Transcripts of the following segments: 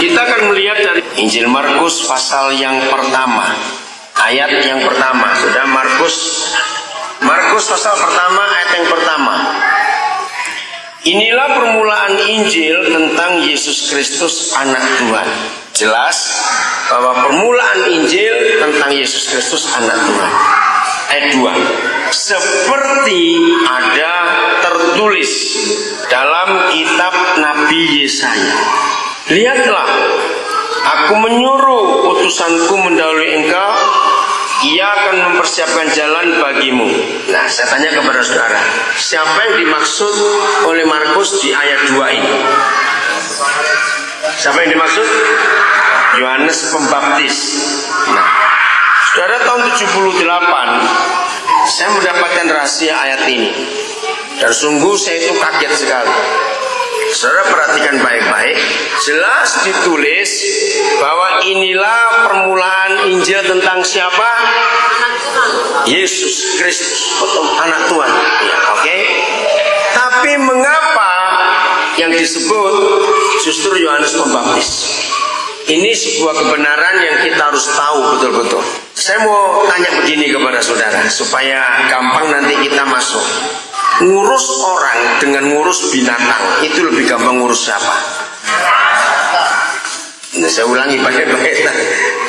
Kita akan melihat dari Injil Markus pasal yang pertama, ayat yang pertama. Sudah Markus pasal pertama, ayat yang pertama. Inilah permulaan Injil tentang Yesus Kristus anak Tuhan. Jelas bahwa permulaan Injil tentang Yesus Kristus anak Tuhan. Ayat 2. Seperti ada tertulis dalam kitab Nabi Yesaya. Lihatlah, aku menyuruh utusanku mendahului engkau, ia akan mempersiapkan jalan bagimu. Nah, saya tanya kepada saudara, siapa yang dimaksud oleh Markus di ayat 2 ini? Siapa yang dimaksud? Yohanes Pembaptis. Nah, saudara, tahun 78 saya mendapatkan rahasia ayat ini, dan sungguh saya itu kaget sekali. Saudara perhatikan baik-baik, jelas ditulis bahwa inilah permulaan Injil tentang siapa? Yesus Kristus, anak Tuhan. Ya, oke. Tapi mengapa yang disebut justru Yohanes Pembaptis? Ini sebuah kebenaran yang kita harus tahu betul-betul. Saya mau tanya begini kepada saudara supaya gampang nanti kita masuk. Ngurus orang dengan ngurus binatang itu lebih gampang ngurus siapa? Nah, saya ulangi baik-baik,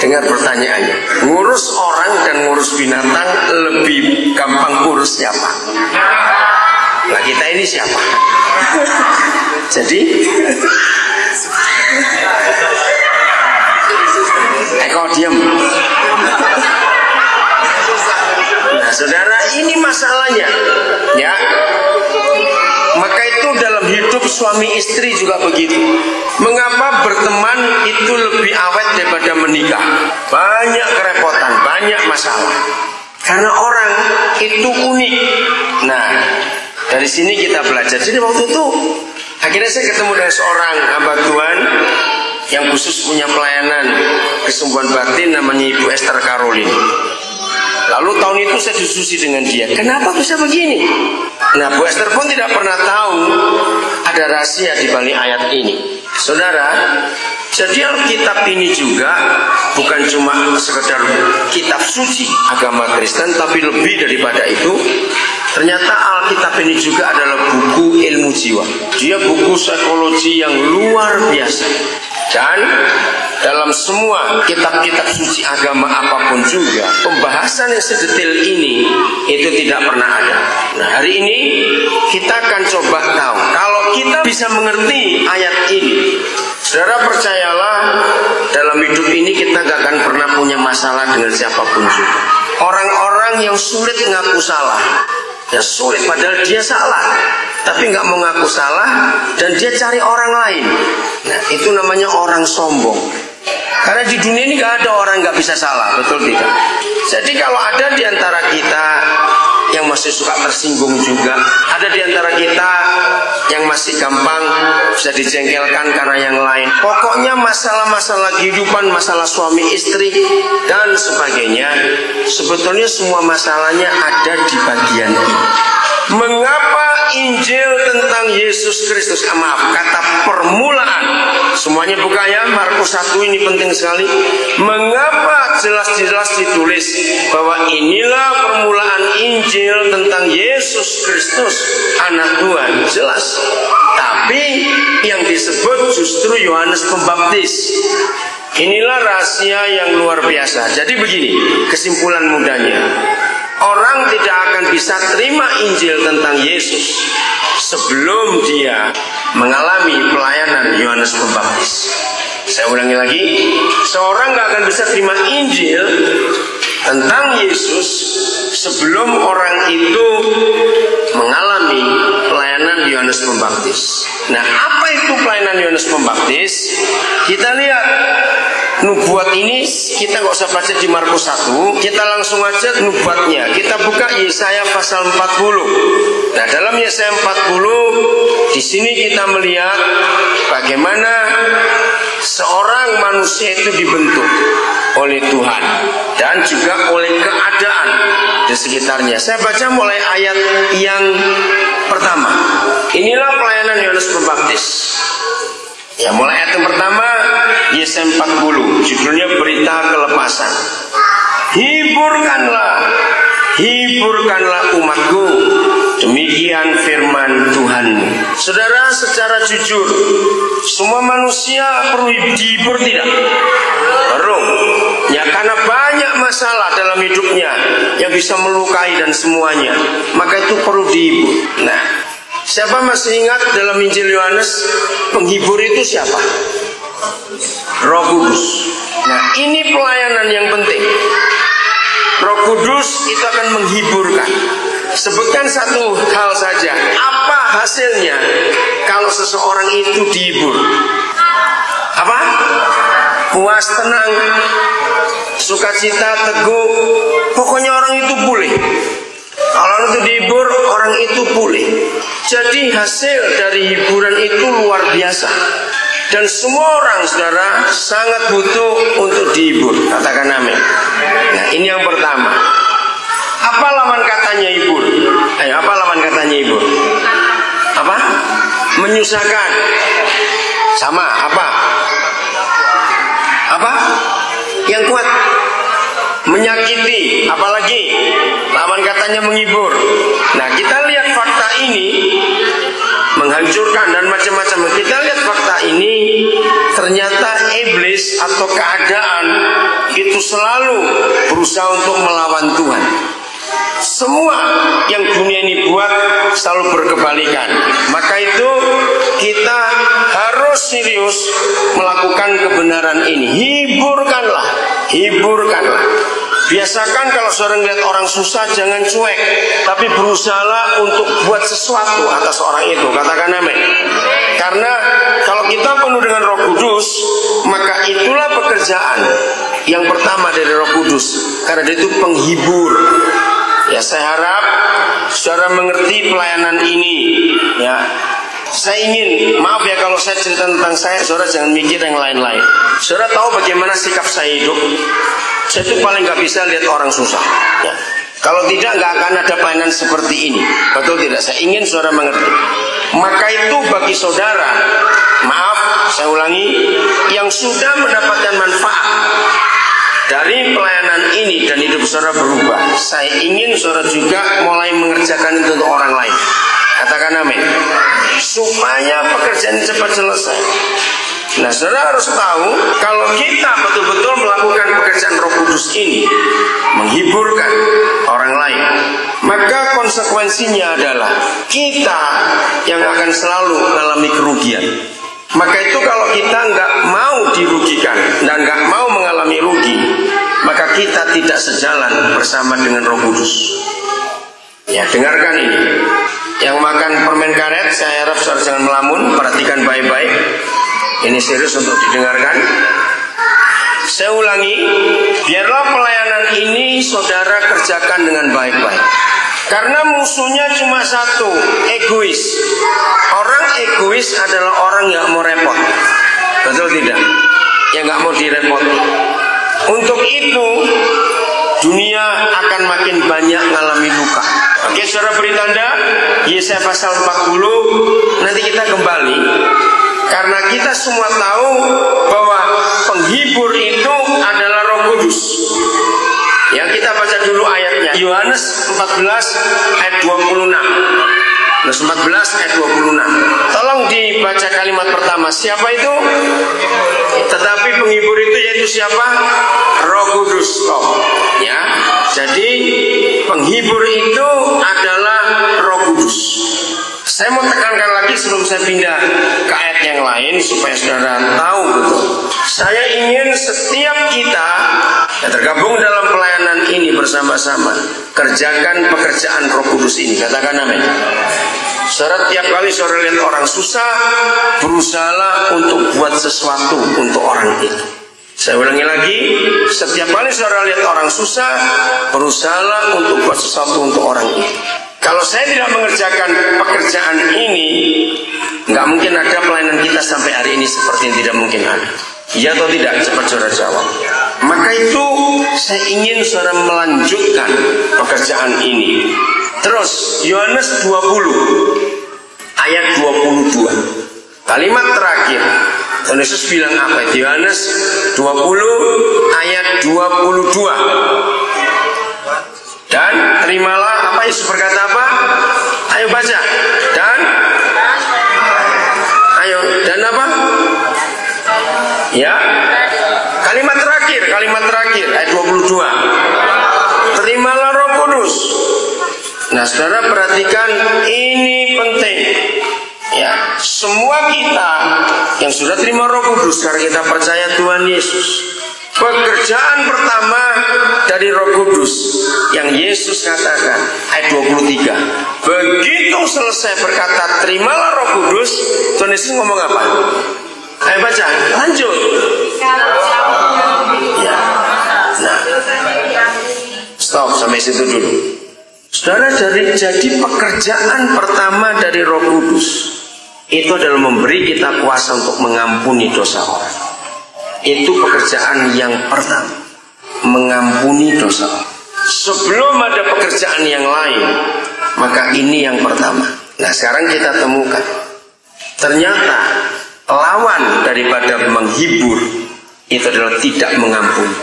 dengar pertanyaannya. Ngurus orang dan ngurus binatang lebih gampang ngurus siapa? Nah, kita ini siapa? Jadi Eko diam. Nah, saudara, ini masalahnya, ya. Maka itu dalam hidup suami istri juga begitu. Mengapa berteman itu lebih awet daripada menikah? Banyak kerepotan, banyak masalah. Karena orang itu unik. Nah, dari sini kita belajar. Jadi waktu itu akhirnya saya ketemu dengan seorang hamba Tuhan yang khusus punya pelayanan kesembuhan batin, namanya Ibu Esther Caroline. Lalu tahun itu saya diskusi dengan dia, kenapa bisa begini? Nah, Bu Esther pun tidak pernah tahu ada rahasia di balik ayat ini. Saudara, jadi Alkitab ini juga bukan cuma sekedar kitab suci agama Kristen, tapi lebih daripada itu. Ternyata Alkitab ini juga adalah buku ilmu jiwa. Dia buku psikologi yang luar biasa. Dan dalam semua kitab-kitab suci agama apapun juga, pembahasan yang sedetail ini itu tidak pernah ada. Nah, hari ini kita akan coba tahu. Kalau kita bisa mengerti ayat ini, saudara percayalah, dalam hidup ini kita gak akan pernah punya masalah dengan siapapun juga. Orang-orang yang sulit ngaku salah, ya sulit padahal dia salah, tapi nggak mau ngaku salah dan dia cari orang lain. Nah, itu namanya orang sombong. Karena di dunia ini nggak ada orang nggak bisa salah, betul tidak? Jadi kalau ada di antara kita yang masih suka tersinggung juga, ada di antara kita yang masih gampang bisa dijengkelkan karena yang lain. Pokoknya masalah-masalah kehidupan, masalah suami istri dan sebagainya, sebetulnya semua masalahnya ada di bagian ini. Mengapa Injil tentang Yesus Kristus, kata permulaan, semuanya buka ya, Markus 1 ini penting sekali. Mengapa jelas-jelas ditulis bahwa inilah permulaan Injil tentang Yesus Kristus anak Tuhan, jelas. Tapi yang disebut justru Yohanes Pembaptis. Inilah rahasia yang luar biasa. Jadi begini, kesimpulan mudahnya, orang tidak akan bisa terima Injil tentang Yesus sebelum dia mengalami pelayanan Yohanes Pembaptis. Saya ulangi lagi, seorang gak akan bisa terima Injil tentang Yesus sebelum orang itu mengalami pelayanan Yohanes Pembaptis. Nah, apa itu pelayanan Yohanes Pembaptis? Kita lihat nubuat ini, kita nggak usah baca di Markus 1, kita langsung aja nubuatnya. Kita buka Yesaya pasal 40. Nah, dalam Yesaya 40 di sini kita melihat bagaimana seorang manusia itu dibentuk oleh Tuhan dan juga oleh keadaan di sekitarnya. Saya baca mulai ayat yang pertama. Inilah pelayanan Yohanes Pembaptis. Ya, mulai ayat yang pertama, YSM 40, judulnya Berita Kelepasan. Hiburkanlah umatku, demikian firman Tuhanmu. Saudara, secara jujur, semua manusia perlu dihibur tidak? Perlu. Ya, karena banyak masalah dalam hidupnya yang bisa melukai dan semuanya, maka itu perlu dihibur. Nah, siapa masih ingat dalam Injil Yohanes, penghibur itu siapa? Roh Kudus. Nah, ini pelayanan yang penting. Roh Kudus itu akan menghiburkan. Sebutkan satu hal saja. Apa hasilnya kalau seseorang itu dihibur? Apa? Puas, tenang, sukacita, teguh. Pokoknya orang itu pulih. Kalau orang itu dihibur, orang itu pulih. Jadi hasil dari hiburan itu luar biasa. Dan semua orang, saudara, sangat butuh untuk dihibur. Katakan amin. Nah, ini yang pertama. Apa lawan katanya hibur? Ayo, apa lawan katanya hibur? Apa? Menyusahkan. Sama, apa? Apa? Yang kuat. Menyakiti. Apalagi? Lawan katanya menghibur. Nah, kita lihat fakta ini. Menghancurkan dan macam-macam. Kita lihat fakta ini, ternyata iblis atau keadaan itu selalu berusaha untuk melawan Tuhan. Semua yang dunia ini buat selalu berkebalikan. Maka itu kita harus serius melakukan kebenaran ini. Hiburkanlah. Biasakan kalau seorang lihat orang susah, jangan cuek, tapi berusahalah untuk buat sesuatu atas orang itu. Katakan amin. Karena kalau kita penuh dengan Roh Kudus, maka itulah pekerjaan yang pertama dari Roh Kudus. Karena dia itu penghibur. Ya, saya harap saudara mengerti pelayanan ini. Ya, saya ingin, maaf ya kalau saya cerita tentang saya, saudara jangan mikir yang lain-lain. Saudara tahu bagaimana sikap saya hidup. Saya itu paling gak bisa lihat orang susah. Ya. Kalau tidak, gak akan ada pelayanan seperti ini. Betul tidak? Saya ingin saudara mengerti. Maka itu bagi saudara, maaf, saya ulangi, yang sudah mendapatkan manfaat dari pelayanan ini dan hidup saudara berubah, saya ingin saudara juga mulai mengerjakan itu untuk orang lain. Katakan amin. Supaya pekerjaan cepat selesai. Nah, saudara harus tahu, kalau kita betul-betul melakukan pekerjaan Roh Kudus ini, menghiburkan orang lain, maka konsekuensinya adalah kita yang akan selalu mengalami kerugian. Maka itu kalau kita nggak mau dirugikan dan nggak mau mengalami rugi, maka kita tidak sejalan bersama dengan Roh Kudus. Ya, dengarkan ini. Yang makan permen karet, saya harap saudara jangan melamun, perhatikan baik-baik. Ini serius untuk didengarkan. Saya ulangi, biarlah pelayanan ini saudara kerjakan dengan baik-baik. Karena musuhnya cuma satu, egois. Orang egois adalah orang yang mau repot. Betul tidak? Yang gak mau direpoti. Untuk itu, dunia akan makin banyak mengalami luka. Oke, saudara beri tanda Yesaya pasal 40. Nanti kita kembali. Karena kita semua tahu bahwa penghibur itu adalah Roh Kudus. Ya, kita baca dulu ayatnya. Yohanes 14 ayat 26. Yohanes 14 ayat 26. Tolong dibaca kalimat pertama. Siapa itu? Tetapi penghibur itu yaitu siapa? Roh Kudus. Ya. Jadi penghibur itu adalah Roh Kudus. Saya mau tekankan lagi sebelum saya pindah ke ayat yang lain supaya saudara tahu betul. Saya ingin setiap kita yang tergabung dalam pelayanan ini bersama-sama kerjakan pekerjaan Roh Kudus ini. Katakan amin. Saudara, tiap kali saudara lihat orang susah, berusahalah untuk buat sesuatu untuk orang itu. Saya ulangi lagi, setiap kali saudara lihat orang susah, berusahalah untuk buat sesuatu untuk orang itu. Kalau saya tidak mengerjakan pekerjaan ini, nggak mungkin ada pelayanan kita sampai hari ini seperti yang tidak mungkin ada. Iya atau tidak? Cepat saudara jawab. Maka itu saya ingin saudara melanjutkan pekerjaan ini. Terus Yohanes 20 ayat 22. Kalimat terakhir. Tuhan Yesus bilang apa? Yohanes 20 ayat 22. Dan terimalah, apa Yesus berkata apa? Ayo baca. Dan ayo, dan apa? Ya, kalimat terakhir ayat 22. Terimalah Roh Kudus. Nah, saudara perhatikan, ini penting. Ya, semua kita yang sudah terima Roh Kudus karena kita percaya Tuhan Yesus, pekerjaan pertama dari Roh Kudus yang Yesus katakan ayat 23. Begitu selesai berkata terimalah Roh Kudus, Tuhan Yesus ngomong apa? Ayo baca, lanjut. Ya. Nah, stop sampai situ dulu. Saudara, jadi pekerjaan pertama dari Roh Kudus itu adalah memberi kita kuasa untuk mengampuni dosa orang. Itu pekerjaan yang pertama, mengampuni dosa. Sebelum ada pekerjaan yang lain, maka ini yang pertama. Nah, sekarang kita temukan, ternyata lawan daripada menghibur itu adalah tidak mengampuni.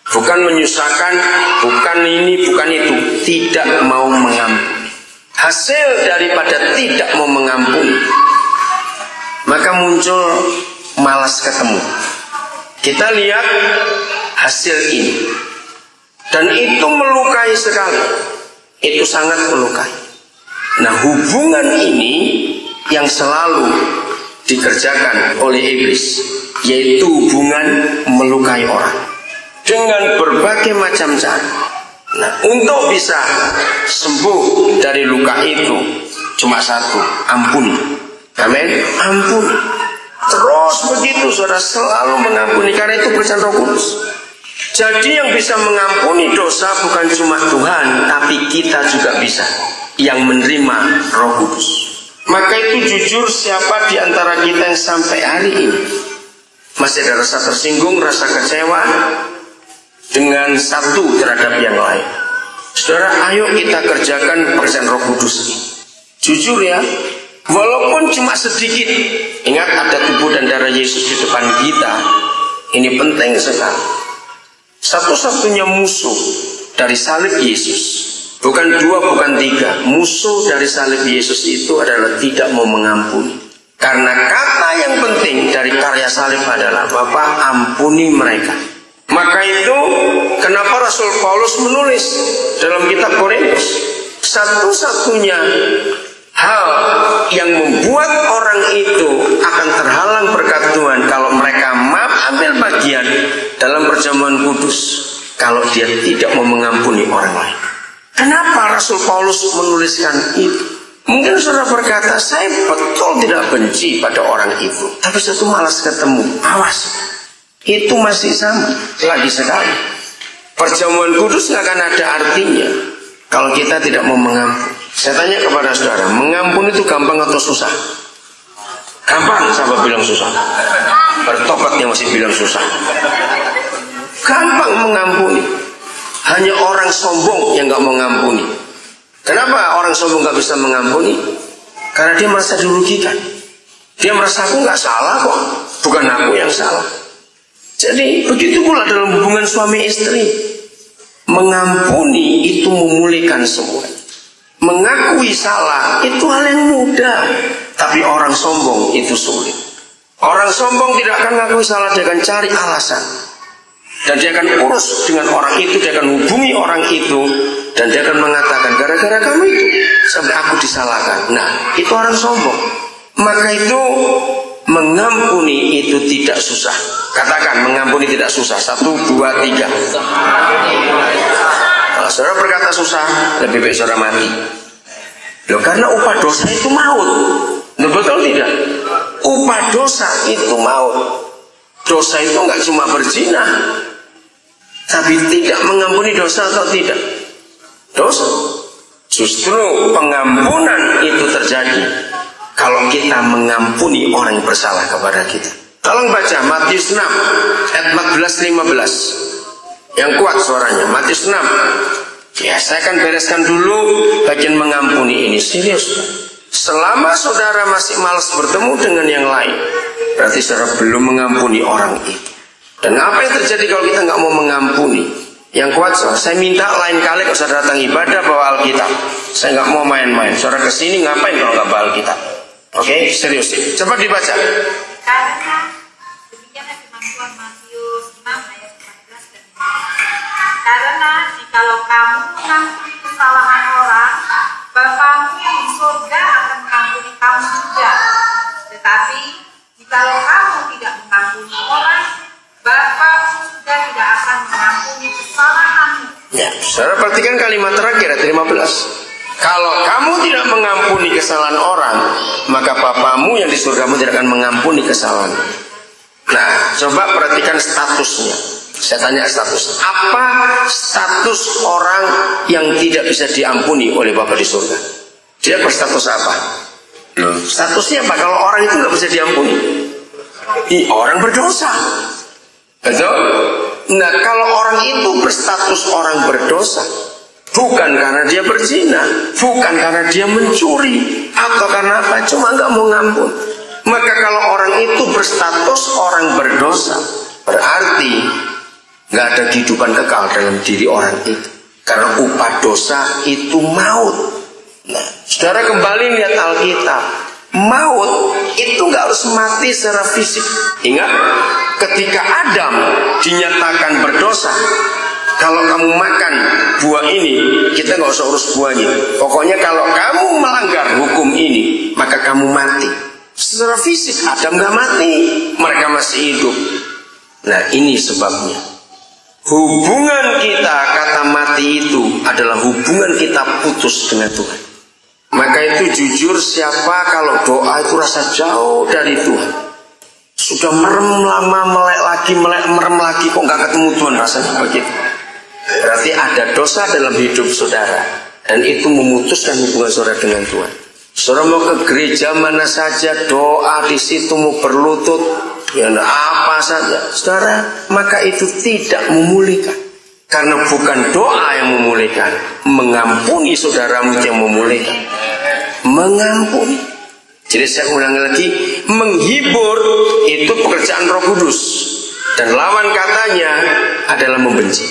Bukan menyusahkan, bukan ini, bukan itu. Tidak mau mengampuni. Hasil daripada tidak mau mengampuni, maka muncul malas ketemu. Kita lihat hasil ini. Dan itu melukai sekali. Itu sangat melukai. Nah, hubungan ini yang selalu dikerjakan oleh iblis, yaitu hubungan melukai orang dengan berbagai macam cara. Nah, untuk bisa sembuh dari luka itu cuma satu, ampuni. Amin, ampuni. Terus begitu, saudara, selalu mengampuni, karena itu pekerjaan Roh Kudus. Jadi yang bisa mengampuni dosa bukan cuma Tuhan, tapi kita juga bisa, yang menerima Roh Kudus. Maka itu jujur, siapa di antara kita yang sampai hari ini masih ada rasa tersinggung, rasa kecewa dengan satu terhadap yang lain? Saudara, ayo kita kerjakan pekerjaan Roh Kudus ini. Jujur ya, walaupun cuma sedikit. Ingat, ada tubuh dan darah Yesus di depan kita. Ini penting sekali. Satu-satunya musuh dari salib Yesus, bukan dua, bukan tiga. Musuh dari salib Yesus itu adalah tidak mau mengampuni. Karena kata yang penting dari karya salib adalah, Bapa, ampuni mereka. Maka itu kenapa Rasul Paulus menulis dalam kitab Korintus, satu-satunya hal yang membuat orang itu akan terhalang berkat Tuhan kalau mereka ambil bagian dalam perjamuan kudus, kalau dia tidak mau mengampuni orang lain. Kenapa Rasul Paulus menuliskan itu? Mungkin saudara berkata, saya betul tidak benci pada orang itu, tapi saya tuh malas ketemu. Awas, itu masih sama lagi sekali. Perjamuan kudus nggak akan ada artinya kalau kita tidak mau mengampuni. Saya tanya kepada saudara, mengampuni itu gampang atau susah? Gampang, siapa bilang susah? Bertobat yang masih bilang susah. Gampang mengampuni. Hanya orang sombong yang nggak mau mengampuni. Kenapa orang sombong nggak bisa mengampuni? Karena dia merasa dirugikan. Dia merasa, aku nggak salah kok, bukan aku yang salah. Jadi begitu pula dalam hubungan suami istri. Mengampuni itu memulihkan semua. Mengakui salah itu hal yang mudah, tapi orang sombong itu sulit. Orang sombong tidak akan mengakui salah, dia akan cari alasan. Dan dia akan urus dengan orang itu, dia akan hubungi orang itu, dan dia akan mengatakan, gara-gara kamu itu sampai aku disalahkan. Nah, itu orang sombong. Maka itu mengampuni itu tidak susah. Katakan, mengampuni tidak susah. 1, 2, 3. Kalau saudara berkata susah, lebih baik saudara mati. Loh, karena upah dosa itu maut. Loh, betul tidak? Upah dosa itu maut. Dosa itu nggak cuma berzina, tapi tidak mengampuni dosa atau tidak? Dosa. Justru pengampunan itu terjadi kalau kita mengampuni orang yang bersalah kepada kita. Tolong baca Matius 6 ayat 14-15. Yang kuat suaranya, Matius 6. Ya, saya akan bereskan dulu bagian mengampuni ini. Serius. Selama saudara masih malas bertemu dengan yang lain, berarti saudara belum mengampuni orang itu. Dan apa yang terjadi kalau kita nggak mau mengampuni? Yang kuat saudara, saya minta lain kali kalau saudara datang ibadah bawa Alkitab. Saya nggak mau main-main. Saudara kesini ngapain kalau nggak bawa Alkitab? Oke, serius. Coba dibaca. Karena demikianlah firman Tuhan Matius 6 ayat 14 dan 15. Karena jikalau kamu mengampuni kesalahan orang, Bapamu yang di surga akan mengampuni kamu juga. Tetapi jikalau kamu tidak mengampuni orang, Bapamu juga tidak akan mengampuni kesalahanmu. Ya, saudara perhatikan kalimat terakhir ayat 15. Kalau kamu tidak mengampuni kesalahan orang, maka Bapamu yang di surgamu tidak akan mengampuni kesalahan. Nah, coba perhatikan statusnya. Saya tanya status. Apa status orang yang tidak bisa diampuni oleh Bapa di surga? Dia berstatus apa? Statusnya apa? Kalau orang itu nggak bisa diampuni, orang berdosa. Betul? Nah, kalau orang itu berstatus orang berdosa, bukan karena dia berzina, bukan karena dia mencuri, atau karena apa, cuma nggak mau ngampun. Maka kalau orang itu berstatus orang berdosa, berarti nggak ada kehidupan kekal dalam diri orang itu. Karena upah dosa itu maut. Nah, saudara kembali lihat Alkitab. Maut itu nggak harus mati secara fisik. Ingat, ketika Adam dinyatakan berdosa, kalau kamu makan buah ini, kita nggak usah urus buahnya. Pokoknya kalau kamu melanggar hukum ini, maka kamu mati. Secara fisik Adam nggak mati, mereka masih hidup. Nah, ini sebabnya. Hubungan kita, kata mati itu adalah hubungan kita putus dengan Tuhan. Maka itu jujur, siapa kalau doa itu rasa jauh dari Tuhan, sudah merem lama, melek lagi, merem lagi, kok nggak ketemu Tuhan, rasanya begitu. Berarti ada dosa dalam hidup saudara, dan itu memutuskan hubungan saudara dengan Tuhan. Saudara mau ke gereja mana saja, doa di situ, mau berlutut, ya apa saja, saudara, maka itu tidak memulihkan. Karena bukan doa yang memulihkan, mengampuni saudaramu yang memulihkan. Mengampuni. Jadi saya ulangi lagi, menghibur itu pekerjaan Roh Kudus, dan lawan katanya adalah membenci.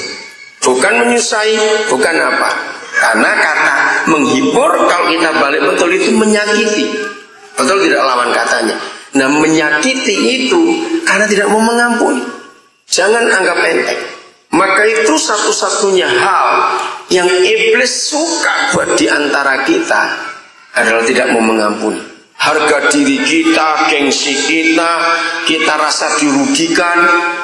Bukan menyusai, bukan apa. Karena kata menghibur kalau kita balik betul itu menyakiti. Betul tidak lawan katanya. Nah, menyakiti itu karena tidak mau mengampuni. Jangan anggap enteng. Maka itu satu-satunya hal yang iblis suka buat diantara kita adalah tidak mau mengampuni. Harga diri kita, gengsi kita, kita rasa dirugikan,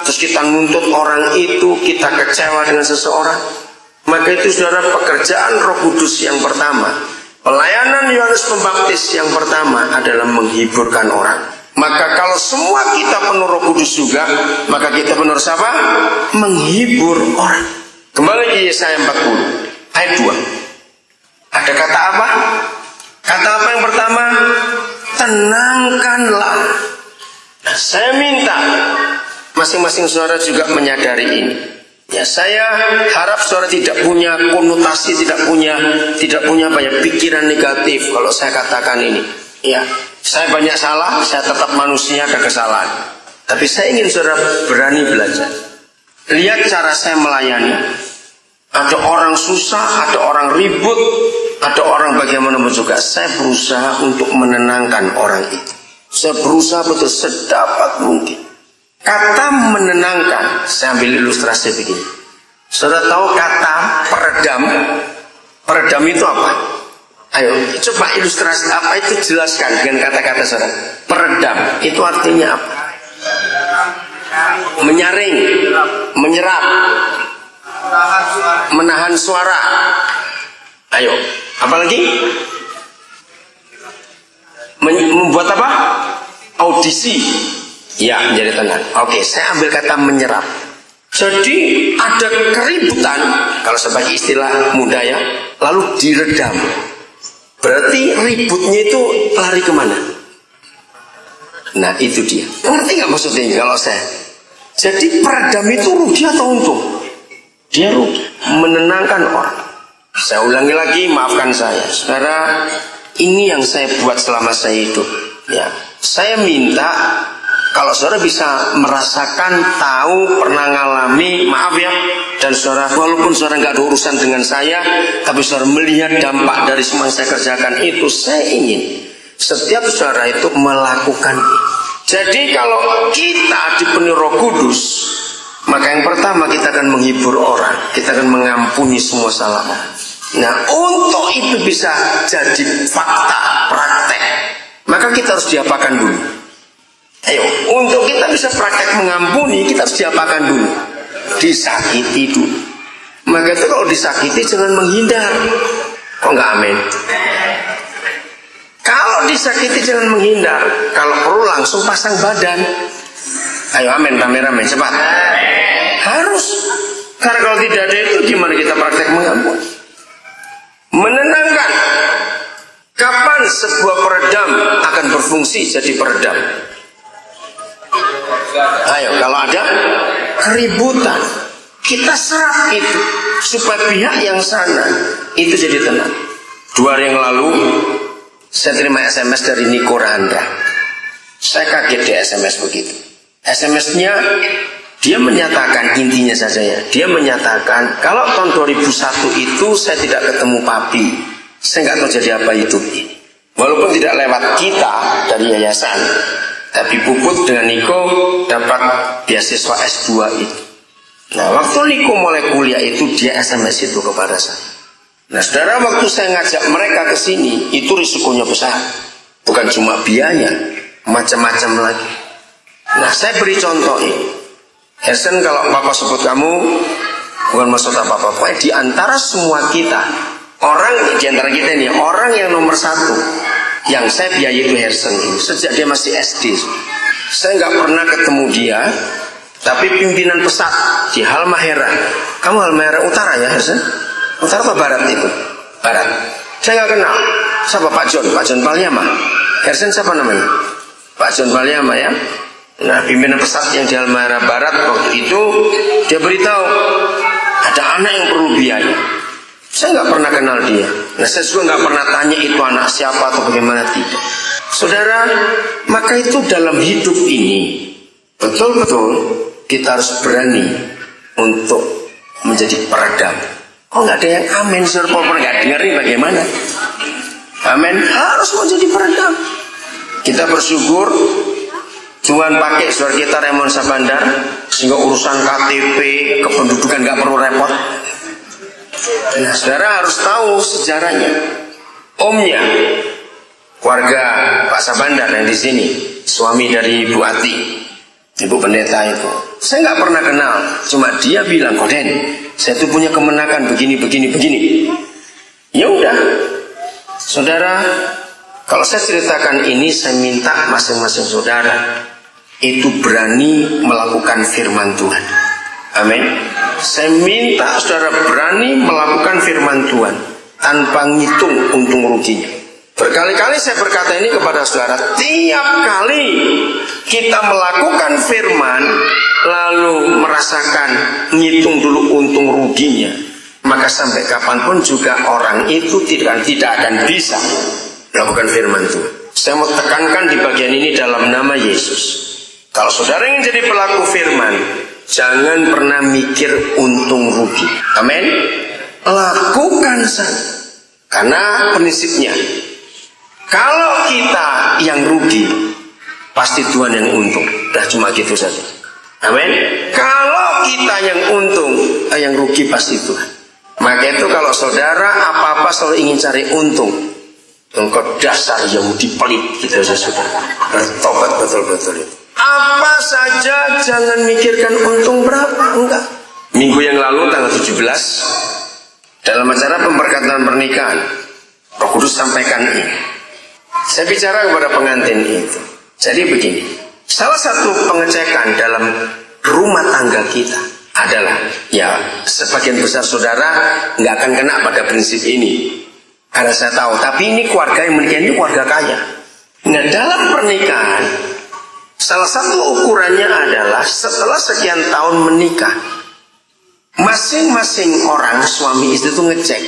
terus kita nuntut orang itu, kita kecewa dengan seseorang. Maka itu saudara, pekerjaan Roh Kudus yang pertama, pelayanan Yohanes Pembaptis yang pertama adalah menghiburkan orang. Maka kalau semua kita penuh Roh Kudus juga, maka kita penuh siapa? Menghibur orang. Kembali ke Yesaya 40 ayat 2. Ada kata apa? Kata apa yang pertama? Tenangkanlah. Nah, saya minta masing-masing saudara juga menyadari ini. Ya, saya harap saudara tidak punya konotasi, tidak punya apa ya, pikiran negatif kalau saya katakan ini. Ya, saya banyak salah, saya tetap manusia, ada kesalahan. Tapi saya ingin saudara berani belajar. Lihat cara saya melayani. Ada orang susah, ada orang ribut, ada orang bagaimanapun juga. Saya berusaha untuk menenangkan orang itu. Saya berusaha betul sedapat mungkin. Kata menenangkan, saya ambil ilustrasi begini. Saudara tahu kata peredam? Peredam itu apa? Ayo, coba ilustrasi apa itu, jelaskan dengan kata-kata saudara. Peredam itu artinya apa? Menyaring, menyerap, menahan suara. Ayo, apalagi? Membuat apa? Audisi. Ya, menjadi tenang. Oke, saya ambil kata menyerap. Jadi ada keributan, kalau sebagai istilah muda ya, lalu diredam. Berarti ributnya itu lari kemana? Nah, itu dia. Ngerti nggak maksudnya kalau saya? Jadi peredam itu rugi atau untung? Dia rugi, menenangkan orang. Saya ulangi lagi, maafkan saya. Saudara, ini yang saya buat selama saya hidup. Ya, saya minta Kalau saudara bisa merasakan, tahu, pernah ngalami, maaf ya, dan saudara walaupun saudara nggak ada urusan dengan saya, tapi saudara melihat dampak dari semua yang saya kerjakan itu, saya ingin setiap saudara itu melakukan. Jadi kalau kita dipenuhi Roh Kudus, maka yang pertama kita akan menghibur orang, kita akan mengampuni semua salah orang. Nah, untuk itu bisa jadi fakta praktek, maka kita harus diapakan dulu. Ayo, untuk kita bisa praktek mengampuni, kita harus diapakan dulu? Disakiti dulu. Maka itu kalau disakiti jangan menghindar. Kok nggak amin? Kalau disakiti jangan menghindar. Kalau perlu langsung pasang badan. Ayo amin, rame-rame, cepat. Harus. Karena kalau tidak ada itu, gimana kita praktek mengampuni? Menenangkan. Kapan sebuah peredam akan berfungsi jadi peredam? Ayo, kalau ada keributan, kita serap itu supaya pihak yang sana itu jadi tenang. 2 hari yang lalu saya terima SMS dari Niko Randa. Saya kaget di SMS begitu. SMS-nya dia menyatakan, intinya saja ya, dia menyatakan kalau tahun 2001 itu saya tidak ketemu papi, saya nggak tahu jadi apa hidup ini. Walaupun tidak lewat kita dari yayasan, tapi Puput dengan Niko dapat beasiswa S2 itu. Nah, waktu Niko mulai kuliah itu dia SMS itu kepada saya. Nah, saudara, waktu saya ngajak mereka ke sini, itu risikonya besar. Bukan cuma biaya, macam-macam lagi. Nah, saya beri contoh ini. Hersen, kalau Papa sebut kamu, bukan maksud apa-apa. Pokoknya di antara semua kita, orang di antara kita ini, orang yang nomor 1 yang saya biayai itu Hersen ini. Sejak dia masih SD, saya nggak pernah ketemu dia. Tapi pimpinan pesat di Halmahera. Kamu Halmahera Utara ya Hersen? Utara atau Barat itu? Barat. Saya nggak kenal. Siapa? Pak John Palyama. Hersen siapa namanya? Pak John Palyama ya. Nah, pimpinan pesat yang di Halmahera Barat waktu itu dia beritahu ada anak yang perlu biaya. Saya nggak pernah kenal dia. Nah, saya juga nggak pernah tanya itu anak siapa atau bagaimana, tidak. Saudara, maka itu dalam hidup ini betul-betul kita harus berani untuk menjadi peredam. Oh, nggak ada yang amin, saudara. Pokoknya nggak dengar ini bagaimana? Amin. Harus menjadi peredam. Kita bersyukur Tuhan pakai saudara kita Raymond Sabandar sehingga urusan KTP kependudukan nggak perlu repot. Nah, saudara harus tahu sejarahnya. Omnya, keluarga Pak Sabandar yang di sini, suami dari Ibu Ati, Ibu Pendeta itu. Saya nggak pernah kenal, cuma dia bilang, Koden, saya tuh punya kemenakan begini. Ya udah, saudara, kalau saya ceritakan ini, saya minta masing-masing saudara itu berani melakukan firman Tuhan. Amin. Saya minta saudara berani melakukan firman Tuhan tanpa ngitung untung ruginya. Berkali-kali saya berkata ini kepada saudara, tiap kali kita melakukan firman lalu merasakan ngitung dulu untung ruginya, maka sampai kapanpun juga orang itu tidak akan bisa melakukan firman Tuhan. Saya mau tekankan di bagian ini dalam nama Yesus. Kalau saudara ingin jadi pelaku firman, jangan pernah mikir untung rugi. Amin. Lakukan saja. Karena prinsipnya, kalau kita yang rugi, pasti Tuhan yang untung. Dah cuma gitu saja. Amin. Kalau kita yang untung, yang rugi pasti Tuhan. Maka itu kalau saudara apa-apa selalu ingin cari untung, engkau dasar Yahudi pelit gitu saudara. Bertobat betul-betul itu. Apa saja jangan mikirkan untung berapa, enggak. Minggu yang lalu tanggal 17 dalam acara pemberkatan pernikahan, Roh Kudus sampaikan ini. Saya bicara kepada pengantin itu. Jadi begini, salah satu pengecekan dalam rumah tangga kita adalah, ya sebagian besar saudara nggak akan kena pada prinsip ini, karena saya tahu. Tapi ini keluarga yang menikah ini keluarga kaya. Nah, dalam pernikahan salah satu ukurannya adalah setelah sekian tahun menikah, masing-masing orang suami istri itu ngecek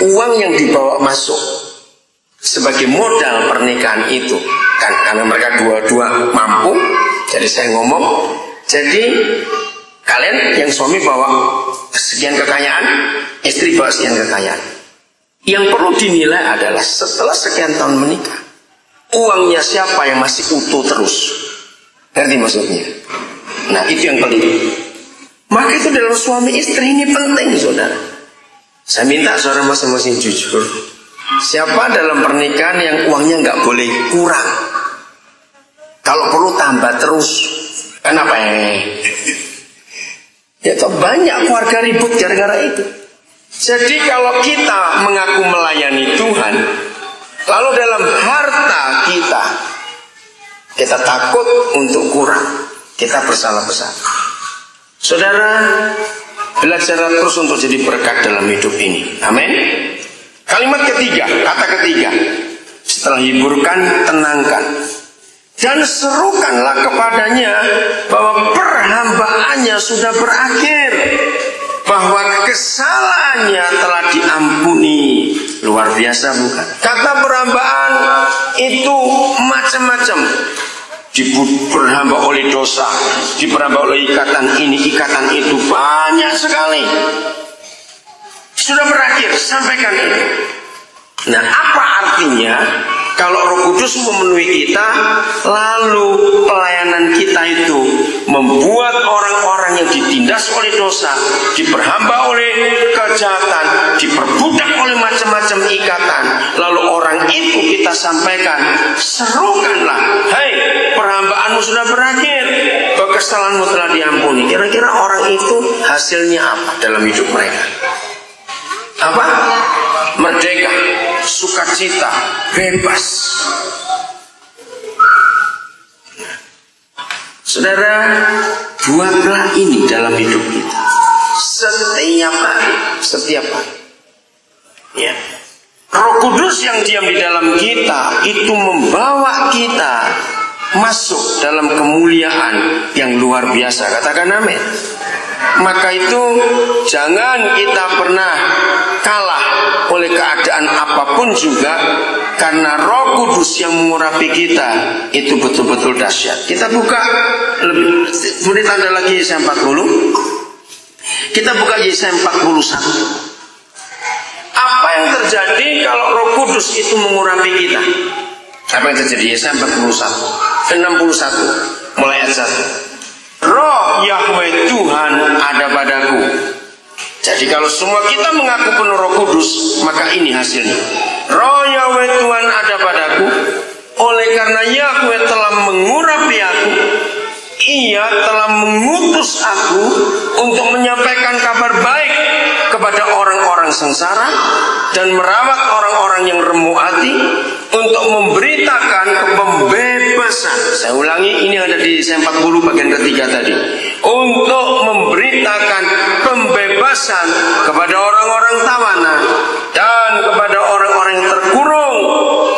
uang yang dibawa masuk sebagai modal pernikahan itu, kan karena mereka dua-dua mampu, Jadi saya ngomong, jadi kalian yang suami bawa sekian kekayaan, istri bawa sekian kekayaan. Yang perlu dinilai adalah setelah sekian tahun menikah, uangnya siapa yang masih utuh terus. Ngerti maksudnya? Nah, itu yang penting. Maka itu dalam suami istri ini penting, saudara. Saya minta saudara masing-masing jujur. Siapa dalam pernikahan yang uangnya nggak boleh kurang? Kalau perlu tambah terus. Kenapa? Ya toh banyak keluarga ribut gara-gara itu. Jadi kalau kita mengaku melayani Tuhan, lalu dalam harta kita takut untuk kurang, kita bersalah besar. Saudara, belajar terus untuk jadi berkat dalam hidup ini. Amin. Kalimat ketiga, kata ketiga, setelah hiburkan, tenangkan, dan serukanlah kepadanya bahwa perhambaannya sudah berakhir, bahwa kesalahannya telah diampuni. Luar biasa bukan? Kata perhambaan itu macam-macam. Diperhamba oleh dosa, diperhamba oleh ikatan ini, ikatan itu, banyak sekali. Sudah berakhir, sampaikan itu. Nah, apa artinya? Kalau Roh Kudus memenuhi kita, lalu pelayanan kita itu membuat orang-orang yang ditindas oleh dosa, diperhamba oleh kejahatan, diperbudak oleh macam-macam ikatan, lalu orang itu kita sampaikan, serukanlah, hei, perhambaanmu sudah berakhir, kesalahanmu telah diampuni. Kira-kira orang itu hasilnya apa dalam hidup mereka? Apa? Merdeka, sukacita, bebas. Saudara, buatlah ini dalam hidup kita setiap hari. Ya. Roh Kudus yang diam di dalam kita itu membawa kita masuk dalam kemuliaan yang luar biasa. Katakan amin. Maka itu jangan kita pernah kalah oleh keadaan apapun juga, karena Roh Kudus yang mengurapi kita itu betul-betul dahsyat. Kita buka lebih, boleh tanda lagi Yesaya 40. Kita buka Yesaya 41. Apa yang terjadi kalau Roh Kudus itu mengurapi kita? Apa yang terjadi? Yesaya 61 mulai ayat 1. Roh Yahweh Tuhan ada padaku. Jadi kalau semua kita mengaku penuh Roh Kudus, maka ini hasilnya. Roh Yahweh Tuhan ada padaku, oleh karena Yahweh telah mengurapi aku. Ia telah mengutus aku untuk menyampaikan kabar baik kepada orang-orang sengsara dan merawat orang-orang yang remuk hati, untuk memberitakan pembebasan. Saya ulangi, ini ada di Yesaya 40 bagian ketiga tadi. Untuk memberitakan pembebasan kepada orang-orang tawanan dan kepada orang-orang yang terkurung,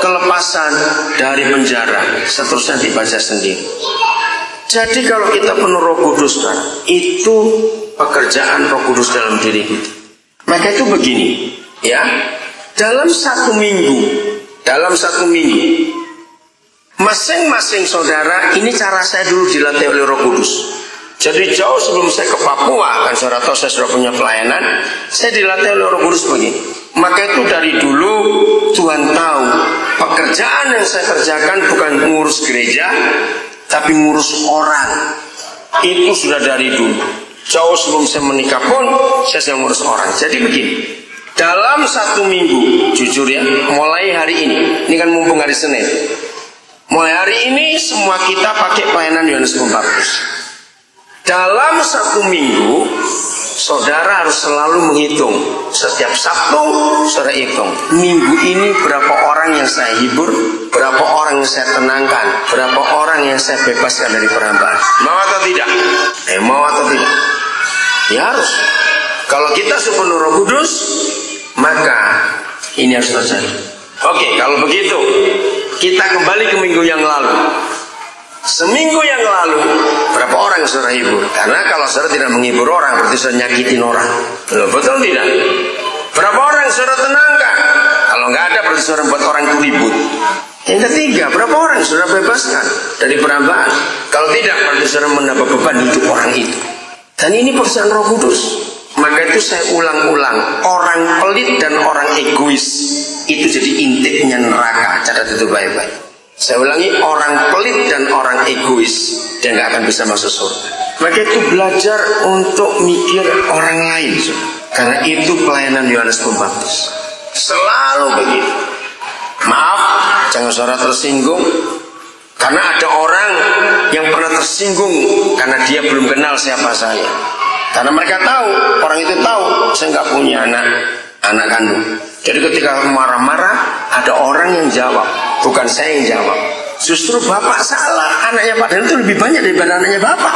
kelepasan dari penjara. Seterusnya dibaca sendiri. Jadi kalau kita penuh Roh Kudus, itu pekerjaan Roh Kudus dalam diri kita. Maka itu begini, ya. Dalam satu minggu, masing-masing saudara, ini cara saya dulu dilatih oleh Roh Kudus. Jadi jauh sebelum saya ke Papua, kan saudara tahu saya sudah punya pelayanan, saya dilatih oleh Roh Kudus begini. Maka itu dari dulu Tuhan tahu pekerjaan yang saya kerjakan bukan mengurus gereja, tapi ngurus orang. Itu sudah dari dulu. Jauh sebelum saya menikah pun saya sedang ngurus orang. Jadi begini, dalam satu minggu, jujur ya, mulai hari ini kan mumpung hari Senin, mulai hari ini semua kita pakai pelayanan Yohanes Pembaptis. Dalam satu minggu, saudara harus selalu menghitung. Setiap Sabtu, saudara hitung, minggu ini berapa orang yang saya hibur, berapa orang yang saya tenangkan, berapa orang yang saya bebaskan dari perhambaan. Mau atau tidak? Mau atau tidak? Ya harus. Kalau kita sepenuh Roh Kudus, maka ini harus terjadi. Oke, kalau begitu, kita kembali ke minggu yang lalu. Seminggu yang lalu, berapa orang yang saudara hibur? Karena kalau saudara tidak menghibur orang, berarti saudara nyakitin orang. Betul tidak? Berapa orang yang saudara tenangkan? Kalau nggak ada, berarti saudara buat orang itu ribut. Yang ketiga, berapa orang saudara bebaskan dari perambaan? Kalau tidak, berarti saudara menambah beban hidup orang itu. Dan ini pekerjaan Roh Kudus. Maka itu saya ulang-ulang, orang pelit dan orang egois itu jadi intipnya neraka. Catat itu baik-baik. Saya ulangi, orang pelit dan orang egois dia nggak akan bisa masuk surga. Maka itu belajar untuk mikir orang lain, karena itu pelayanan Yohanes Pembaptis. Selalu begitu. Maaf, jangan saudara tersinggung, karena ada orang yang pernah tersinggung karena dia belum kenal siapa saya. Karena mereka tahu, orang itu tahu saya nggak punya anak kandung. Jadi ketika marah-marah, ada orang yang jawab, bukan saya yang jawab. Justru bapak salah, anaknya Pak Daniel itu lebih banyak daripada anaknya bapak.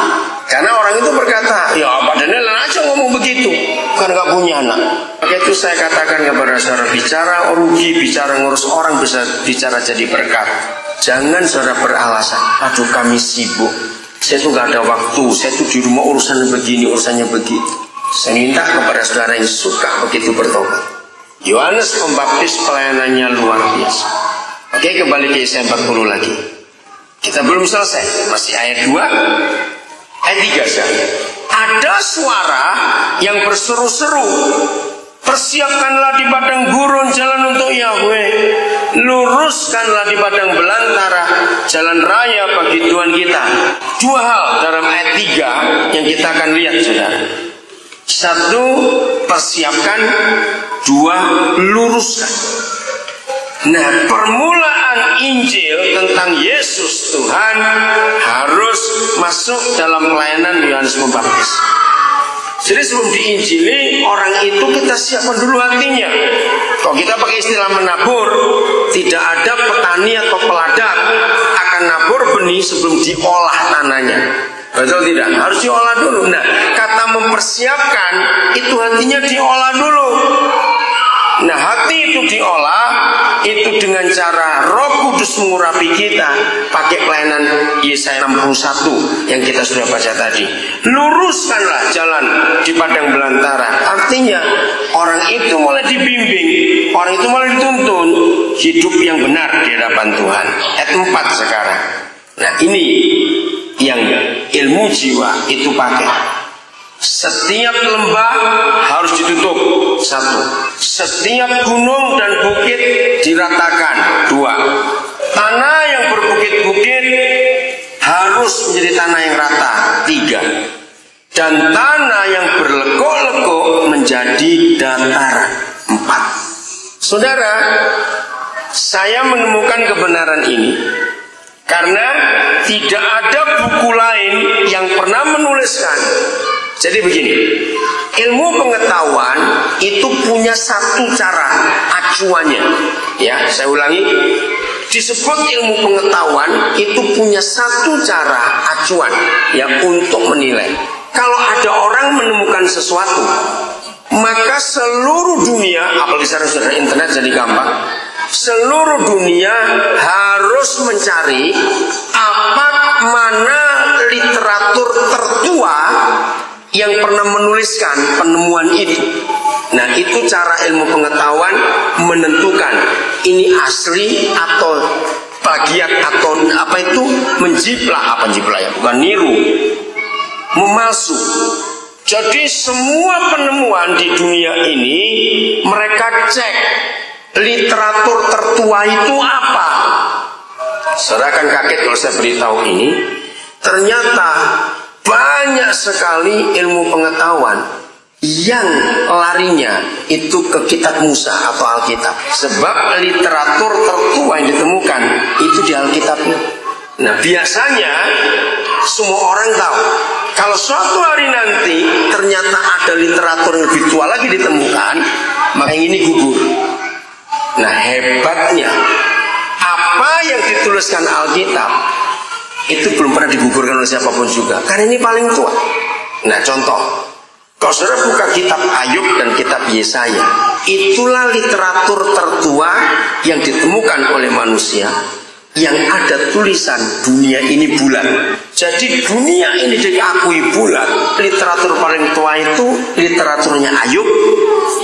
Karena orang itu berkata, ya Pak Daniel aja ngomong begitu, bukan nggak punya anak. Maka itu saya katakan kepada saudara, bicara rugi, bicara ngurus orang, bisa bicara jadi berkat. Jangan saudara beralasan, aduh kami sibuk, saya tuh nggak ada waktu, saya tuh di rumah urusannya begini, urusannya begitu. Saya minta kepada saudara yang suka begitu bertobat. Yohanes Pembaptis pelayanannya luar biasa. Oke, kembali ke Yesaya 40 lagi. Kita belum selesai, masih ayat 2, ayat 3 saja. Ada suara yang berseru-seru, persiapkanlah di padang gurun jalan untuk Yahweh, luruskanlah di padang belantara jalan raya bagi Tuhan kita. Dua hal dalam ayat 3 yang kita akan lihat, saudara. Satu, persiapkan. Dua, luruskan. Nah, permulaan Injil tentang Yesus Tuhan harus masuk dalam pelayanan Yohanes Pembaptis. Jadi sebelum diinjili, orang itu kita siapkan dulu hatinya. Kalau kita pakai istilah menabur, tidak ada petani atau peladang akan nabur benih sebelum diolah tanahnya. Betul tidak? Harus diolah dulu. Nah, kata mempersiapkan itu hatinya diolah dulu. Nah, hati itu diolah itu dengan cara Roh Kudus mengurapi kita pakai pelayanan Yesaya 61 yang kita sudah baca tadi. Luruskanlah jalan di padang belantara. Artinya orang itu mulai dibimbing, orang itu mulai dituntun hidup yang benar di hadapan Tuhan. Ayat 4 sekarang. Nah, ini yang ilmu jiwa itu pakai. Setiap lembah harus ditutup. Satu. Setiap gunung dan bukit diratakan. Dua. Tanah yang berbukit-bukit harus menjadi tanah yang rata. Tiga. Dan tanah yang berlekuk-lekuk menjadi dataran. Empat. Saudara, saya menemukan kebenaran ini karena tidak ada buku lain yang pernah menuliskan. Jadi begini, ilmu pengetahuan itu punya satu cara acuannya. Ya, saya ulangi, disebut ilmu pengetahuan itu punya satu cara acuan ya untuk menilai. Kalau ada orang menemukan sesuatu, maka seluruh dunia, apalagi sekarang sudah internet jadi gampang, seluruh dunia harus mencari mana literatur tertua yang pernah menuliskan penemuan itu. Nah, itu cara ilmu pengetahuan menentukan ini asli atau plagiat atau apa itu menjiplak, ya, bukan niru, memalsu. Jadi semua penemuan di dunia ini mereka cek literatur tertua itu apa. Saudara akan kaget kalau saya beritahu ini. Ternyata banyak sekali ilmu pengetahuan yang larinya itu ke kitab Musa atau Alkitab. Sebab literatur tertua yang ditemukan itu di Alkitab. Nah, biasanya semua orang tahu kalau suatu hari nanti ternyata ada literatur yang lebih tua lagi ditemukan, maka yang ini gugur. Nah, hebatnya apa yang dituliskan Alkitab itu belum pernah digugurkan oleh siapapun juga, karena ini paling tua. Nah, contoh, kalau saudara buka kitab Ayub dan kitab Yesaya, itulah literatur tertua yang ditemukan oleh manusia yang ada tulisan dunia ini bulat. Jadi dunia ini diakui bulat. Literatur paling tua itu literaturnya Ayub,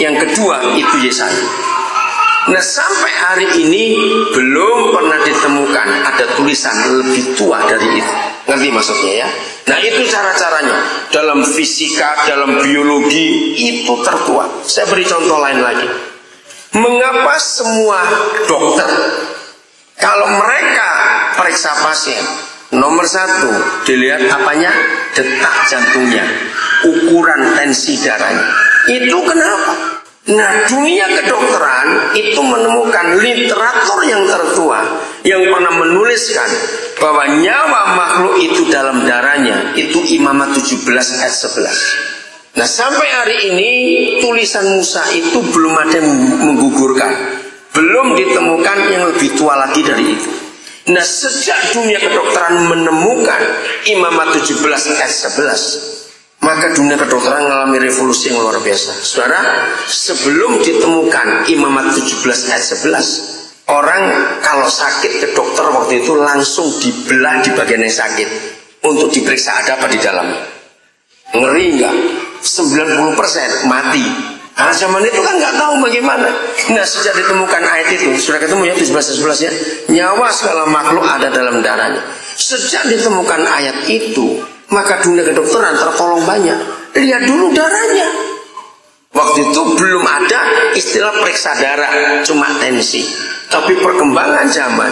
yang kedua itu Yesaya. Nah sampai hari ini belum pernah ditemukan ada tulisan lebih tua dari itu. Ngerti maksudnya ya? Nah itu cara-caranya. Dalam fisika, dalam biologi itu tertua. Saya beri contoh lain lagi. Mengapa semua dokter kalau mereka periksa pasien, nomor satu dilihat apanya? Detak jantungnya, ukuran tensi darahnya. Itu kenapa? Nah dunia kedokteran itu menemukan literatur yang tertua yang pernah menuliskan bahwa nyawa makhluk itu dalam darahnya itu Imamat 17 ayat 11. Nah sampai hari ini tulisan Musa itu belum ada yang menggugurkan, belum ditemukan yang lebih tua lagi dari itu. Nah sejak dunia kedokteran menemukan Imamat 17 ayat 11, maka dunia kedokteran mengalami revolusi yang luar biasa. Saudara, sebelum ditemukan Imamat 17 ayat 11, orang kalau sakit ke dokter waktu itu langsung dibelah di bagian yang sakit untuk diperiksa ada apa di dalamnya. Ngeri enggak? 90% mati. Karena zaman itu kan nggak tahu bagaimana. Nah sejak ditemukan ayat itu, sudah ketemu ya 17-11 ya, nyawa segala makhluk ada dalam darahnya. Sejak ditemukan ayat itu, maka dunia kedokteran tertolong banyak. Lihat dulu darahnya. Waktu itu belum ada istilah periksa darah, cuma tensi. Tapi perkembangan zaman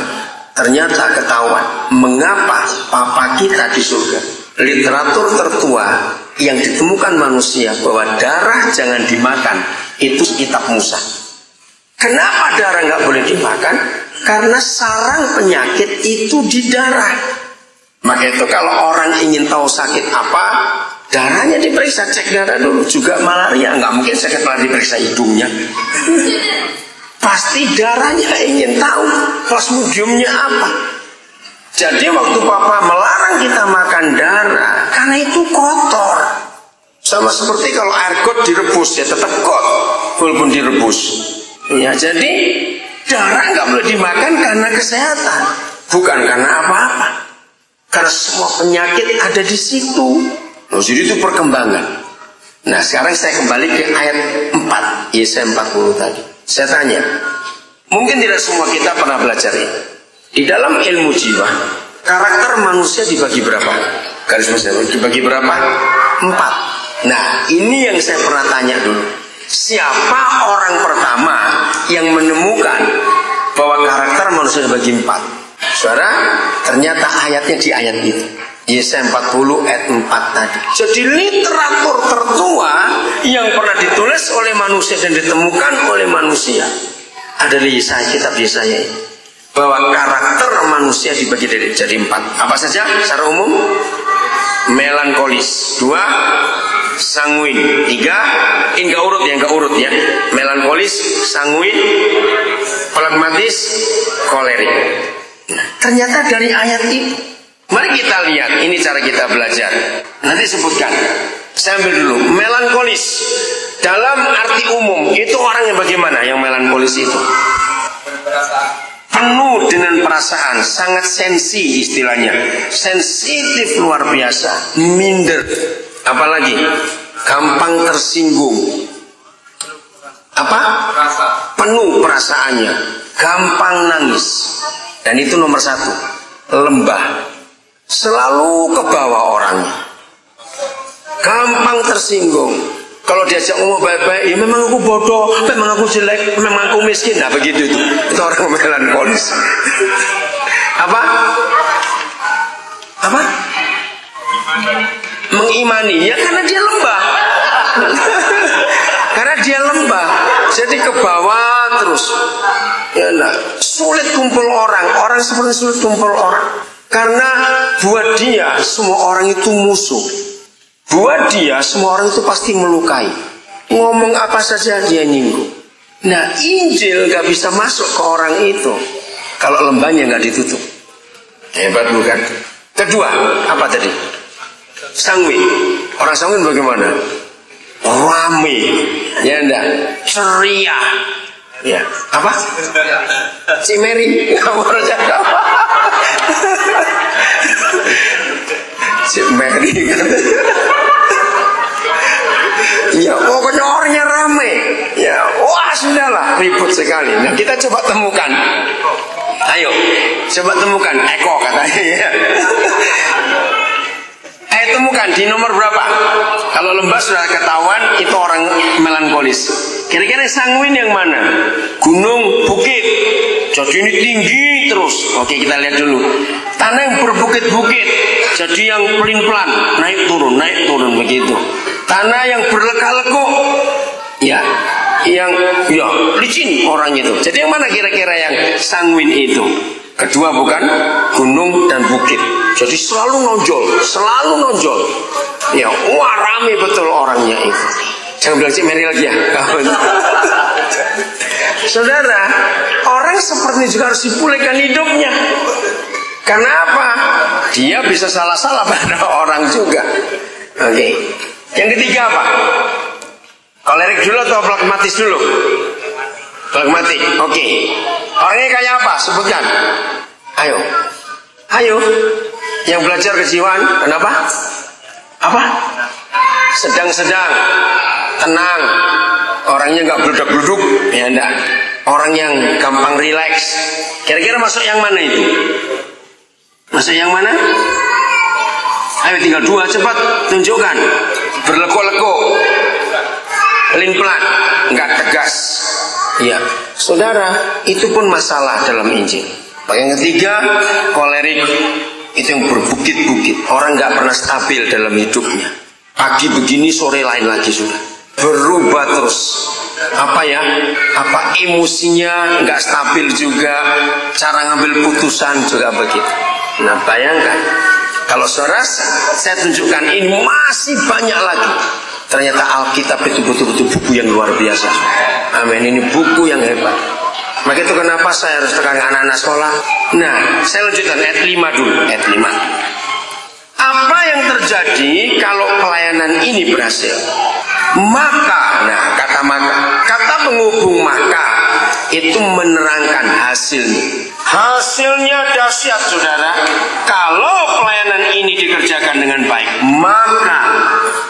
ternyata ketahuan mengapa papa kita di surga. Literatur tertua yang ditemukan manusia bahwa darah jangan dimakan itu kitab Musa. Kenapa darah nggak boleh dimakan? Karena sarang penyakit itu di darah. Maka itu kalau orang ingin tahu sakit apa, darahnya diperiksa, cek darah dulu. Juga malaria, nggak mungkin sakit malah diperiksa hidungnya. Pasti darahnya ingin tahu plasmodiumnya apa. Jadi waktu papa melarang kita makan darah, karena itu kotor. Sama seperti kalau air got direbus, ya tetap got, walaupun direbus. Ya jadi darah nggak boleh dimakan karena kesehatan, bukan karena apa-apa. Karena semua penyakit ada di situ. Loh, jadi itu perkembangan. Nah sekarang saya kembali ke ayat 4 Yesaya 40 tadi. Saya tanya, mungkin tidak semua kita pernah belajar ini. Di dalam ilmu jiwa, karakter manusia dibagi berapa? Garis besar dibagi berapa? 4. Nah ini yang saya pernah tanya dulu. Siapa orang pertama yang menemukan bahwa karakter manusia dibagi 4? Saudara, ternyata ayatnya di ayat itu. Yesaya 40 ayat 4 tadi. Jadi literatur tertua yang pernah ditulis oleh manusia dan ditemukan oleh manusia ada di Yesaya, kitab Yesaya ini. Bahwa karakter manusia dibagi jadi 4. Apa saja secara umum? Melankolis. 2, sanguin. 3, enggak urut ya. Melankolis, sanguin, pragmatis, kolerik. Nah, ternyata dari ayat itu. Mari kita lihat, ini cara kita belajar. Nanti sebutkan. Saya ambil dulu. Melankolis dalam arti umum itu orang yang bagaimana? Yang melankolis itu penuh dengan perasaan, sangat sensi istilahnya, sensitif luar biasa, minder, apalagi gampang tersinggung, penuh perasaannya, gampang nangis, dan itu nomor 1, lembah, selalu ke bawah orangnya, gampang tersinggung. Kalau diajak ngomong baik-baik, ya memang aku bodoh, memang aku jelek, memang aku miskin. Nah begitu itu orang melankolis. Apa? Mengimani, ya karena dia lembah. Karena dia lembah, jadi ke bawah terus. Ya, nah, sulit kumpul orang seperti sulit kumpul orang. Karena buat dia semua orang itu musuh. Buat dia semua orang itu pasti melukai. Ngomong apa saja dia nyinggung. Nah Injil gak bisa masuk ke orang itu kalau lembahnya gak ditutup. Hebat bukan? Kedua, apa tadi? Sanguin. Orang sanguin bagaimana? Rame, ya enggak? Ceria. Ya, apa? Cimeri. Cimeri kan? Ya pokoknya orangnya rame. Ya, wah sudahlah. ribut sekali. Nah kita coba temukan. Ayo, coba temukan Eko katanya ya. Ayo temukan di nomor berapa? Kalau lembah sudah ketahuan itu orang melankolis. Kira-kira sanguin yang mana? Gunung, bukit. Jadi ini tinggi terus. Oke, kita lihat dulu. Tanah yang berbukit-bukit. Jadi yang pelin-pelan, naik turun begitu. Tanah yang berlekak-lekuk. Ya, yang licin orang itu. Jadi yang mana kira-kira yang sanguin itu? Kedua bukan gunung dan bukit. Jadi selalu nonjol. Ya, wah rame betul orangnya itu. Jangan bilang Cik Mary lagi ya. Saudara, orang seperti juga harus dipulihkan hidupnya. Karena apa? Dia bisa salah-salah pada orang juga. Oke. Yang ketiga apa? Kolerik dulu atau pragmatis dulu? Pragmatik. Oke. Orangnya kayak apa? Sebutkan. Ayo. Yang belajar kejiwaan, kenapa? Apa? Sedang-sedang, tenang. Orangnya nggak bludak-bluduk, ya enggak. Orang yang gampang rileks. Kira-kira masuk yang mana itu? Masuk yang mana? Ayo tinggal dua, cepat tunjukkan. Berlekuk-lekuk, pelin-pelan, nggak tegas. Ya, saudara, itu pun masalah dalam Injil. Yang ketiga, kolerik, itu yang berbukit-bukit. Orang nggak pernah stabil dalam hidupnya. Pagi begini, sore lain lagi sudah. Berubah terus. Apa emosinya nggak stabil juga. Cara ngambil putusan juga begitu. Nah bayangkan, kalau saudara saya tunjukkan ini masih banyak lagi. Ternyata Alkitab itu betul-betul buku yang luar biasa. Amin, ini buku yang hebat. Maka itu kenapa saya harus tekan anak-anak sekolah. Nah, saya lanjutkan ayat 5 dulu. Ayat 5. Apa yang terjadi kalau pelayanan ini berhasil? Maka, kata penghubung maka itu menerangkan hasilnya. Hasilnya dahsyat saudara. Kalau pelayanan ini dikerjakan dengan baik, maka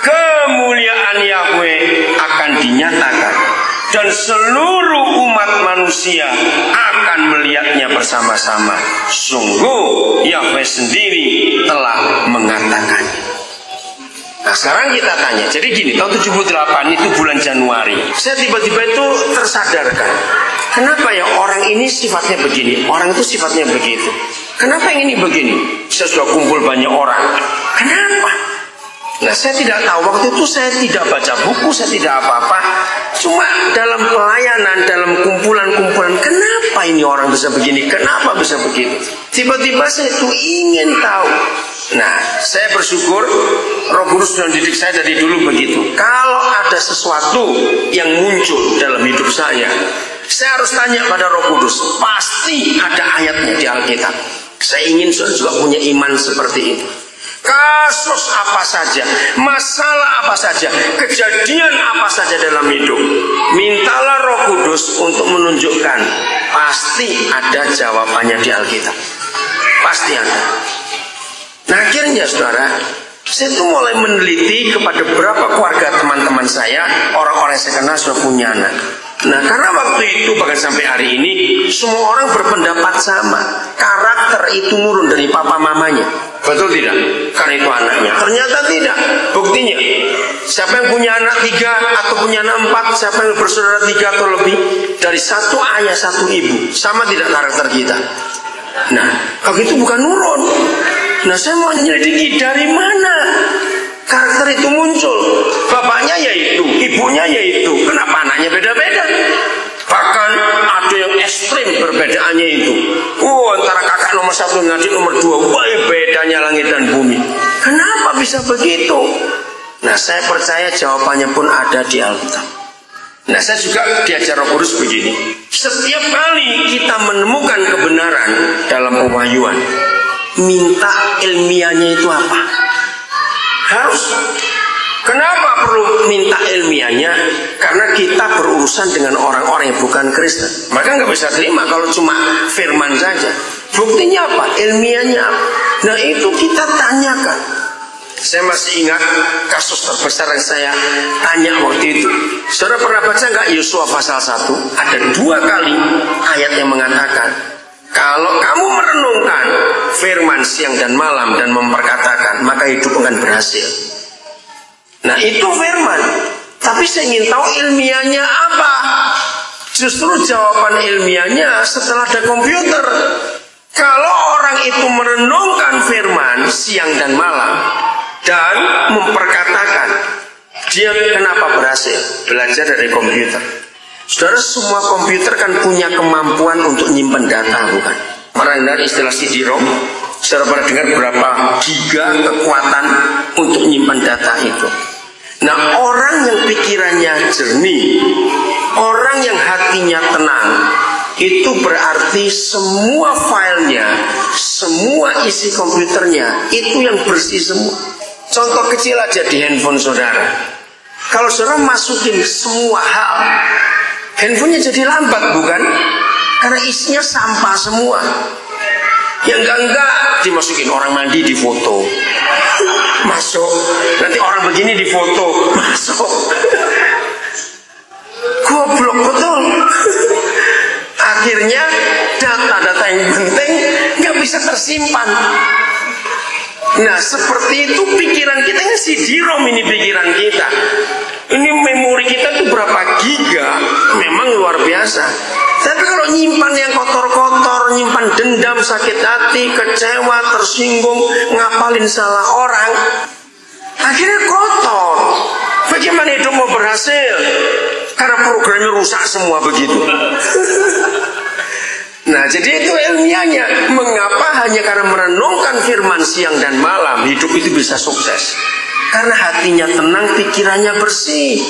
kemuliaan Yahweh akan dinyatakan dan seluruh umat manusia akan melihatnya bersama-sama. Sungguh Yahweh sendiri telah mengatakannya. Nah sekarang kita tanya, jadi gini, tahun 78 itu bulan Januari, saya tiba-tiba itu tersadarkan, kenapa ya orang ini sifatnya begini, orang itu sifatnya begitu. Kenapa yang ini begini? Saya sudah kumpul banyak orang. Kenapa? Nah saya tidak tahu, waktu itu saya tidak baca buku, saya tidak apa-apa. Cuma dalam pelayanan, dalam kumpulan-kumpulan, kenapa ini orang bisa begini, kenapa bisa begitu? Tiba-tiba saya itu ingin tahu. Nah, saya bersyukur Roh Kudus sudah mendidik saya dari dulu begitu. Kalau ada sesuatu yang muncul dalam hidup saya harus tanya pada Roh Kudus. Pasti ada ayatnya di Alkitab. Saya ingin juga punya iman seperti itu. Kasus apa saja, masalah apa saja, kejadian apa saja dalam hidup, mintalah Roh Kudus untuk menunjukkan. Pasti ada jawabannya di Alkitab. Pasti ada. Nah akhirnya saudara, saya tuh mulai meneliti kepada beberapa keluarga teman-teman saya, orang-orang yang saya kenal sudah punya anak. Nah karena waktu itu bahkan sampai hari ini semua orang berpendapat sama, karakter itu nurun dari papa mamanya. Betul tidak? Karena itu anaknya. Ternyata tidak. Buktinya, siapa yang punya anak 3 atau punya anak 4, siapa yang bersaudara 3 atau lebih, dari satu ayah satu ibu, sama tidak karakter kita? Nah kalau itu bukan nurun. Nah saya mau menyelidiki dari mana karakter itu muncul. Bapaknya yaitu, ibunya yaitu, kenapa anaknya beda-beda? Bahkan ada yang ekstrim perbedaannya itu. Antara kakak nomor 1 dengan adik nomor 2, bedanya langit dan bumi. Kenapa bisa begitu? Nah saya percaya jawabannya pun ada di Alkitab. Nah saya juga diajar Roh Kudus begini. Setiap kali kita menemukan kebenaran dalam pewahyuan, minta ilmiahnya itu apa? Harus. Kenapa perlu minta ilmiahnya? Karena kita berurusan dengan orang-orang yang bukan Kristen. Maka nggak bisa terima kalau cuma firman saja. Buktinya apa? Ilmiahnya apa? Nah itu kita tanyakan. Saya masih ingat kasus terbesar yang saya tanya waktu itu. Saudara pernah baca nggak Yosua pasal 1? Ada 2 kali ayat yang mengatakan, kalau kamu merenungkan firman siang dan malam dan memperkatakan, maka hidup akan berhasil. Nah itu firman. Tapi saya ingin tahu ilmiahnya apa. Justru jawaban ilmiahnya setelah ada komputer. Kalau orang itu merenungkan firman siang dan malam dan memperkatakan, dia kenapa berhasil? Belajar dari komputer. Saudara, semua komputer kan punya kemampuan untuk nyimpen data, bukan? Pernah dengar istilah CD-ROM? Saudara pernah dengar berapa giga kekuatan untuk nyimpan data itu? Nah, orang yang pikirannya jernih, orang yang hatinya tenang, itu berarti semua filenya, semua isi komputernya itu yang bersih semua. Contoh kecil aja di handphone saudara. Kalau saudara masukin semua hal, handphonenya jadi lambat, bukan? Karena isinya sampah semua. Yang enggak dimasukin orang mandi di foto, masuk. Nanti orang begini di foto, masuk. Goblok betul. Akhirnya data-data yang penting nggak bisa tersimpan. Nah seperti itu pikiran kita, ini CD-ROM ini pikiran kita. Ini memori kita itu berapa giga, memang luar biasa. Tapi kalau nyimpan yang kotor-kotor, nyimpan dendam, sakit hati, kecewa, tersinggung, ngapalin salah orang, akhirnya kotor. Bagaimana hidup mau berhasil? Karena programnya rusak semua begitu. Nah jadi itu ilmiahnya. Mengapa hanya karena merenungkan firman siang dan malam hidup itu bisa sukses? Karena hatinya tenang, pikirannya bersih.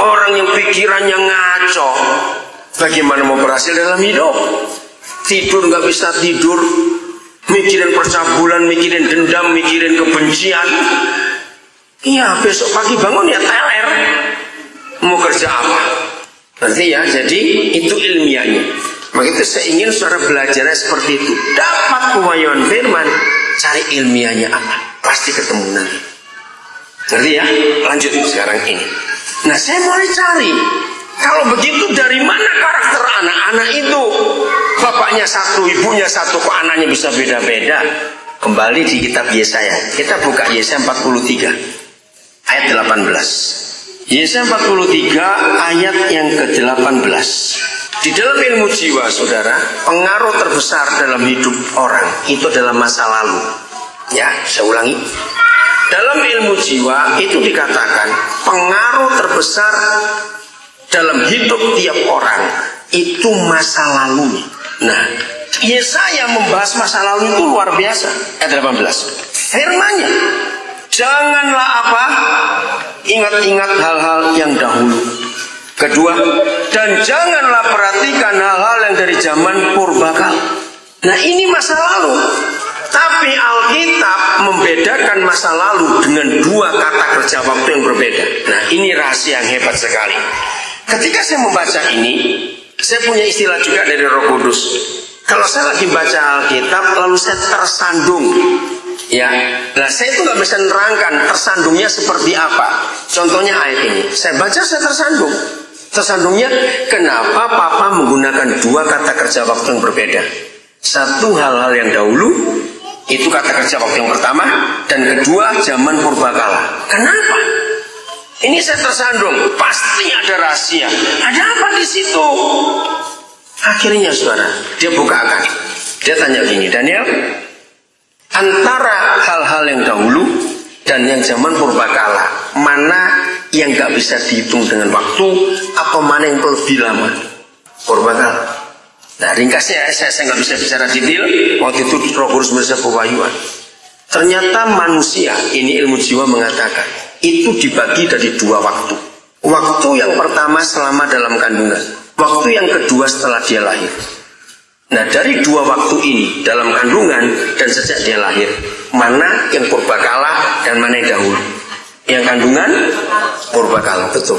Orang yang pikirannya ngaco, bagaimana mau berhasil dalam hidup? Tidur nggak bisa tidur, mikirin percabulan, mikirin dendam, mikirin kebencian. Iya, besok pagi bangun ya teler. Mau kerja apa? Berarti ya, jadi itu ilmiahnya. Maka itu saya ingin saudara belajarnya seperti itu. Dapat pewahyuan firman, cari ilmiahnya apa? Pasti ketemu nanti. Ngerti ya? Lanjut sekarang ini. Nah saya mulai cari. Kalau begitu dari mana karakter anak-anak itu? Bapaknya satu, ibunya satu, kok anaknya bisa beda-beda? Kembali di kitab Yesaya. Kita buka Yesaya 43 ayat 18. Yesaya 43 ayat yang ke-18. Di dalam ilmu jiwa saudara, pengaruh terbesar dalam hidup orang itu adalah masa lalu. Ya, saya ulangi. Dalam ilmu jiwa itu dikatakan pengaruh terbesar dalam hidup tiap orang itu masa lalunya. Nah, Yesaya membahas masa lalu itu luar biasa. Ayat 18. Firman-Nya, janganlah apa? Ingat-ingat hal-hal yang dahulu. Kedua, dan janganlah perhatikan hal-hal yang dari zaman purbakala. Nah, ini masa lalu. Tapi Alkitab membedakan masa lalu dengan 2 kata kerja waktu yang berbeda. Nah, ini rahasia yang hebat sekali. Ketika saya membaca ini, saya punya istilah juga dari Roh Kudus. Kalau saya lagi baca Alkitab, lalu saya tersandung. Ya, nah saya itu nggak bisa nerangkan tersandungnya seperti apa. Contohnya ayat ini, saya baca saya tersandung. Tersandungnya, kenapa Papa menggunakan 2 kata kerja waktu yang berbeda? Satu, hal-hal yang dahulu, itu kata kerja waktu yang pertama, dan kedua, zaman purbakala. Kenapa? Ini saya tersandung, pasti ada rahasia. Ada apa di situ? Akhirnya saudara, dia bukakan. Dia tanya gini, Daniel, antara hal-hal yang dahulu dan yang zaman purbakala, mana yang gak bisa dihitung dengan waktu, atau mana yang lebih lama? Purbakala. Nah ringkasnya saya gak bisa bicara detail. Waktu itu Roh Kudus bersama pewahyuan. Ternyata manusia, ini ilmu jiwa mengatakan, itu dibagi dari 2 waktu. Waktu yang pertama selama dalam kandungan, waktu yang kedua setelah dia lahir. Nah dari 2 waktu ini, dalam kandungan dan sejak dia lahir, mana yang purbakala dan mana yang dahulu? Yang kandungan purbakala, betul.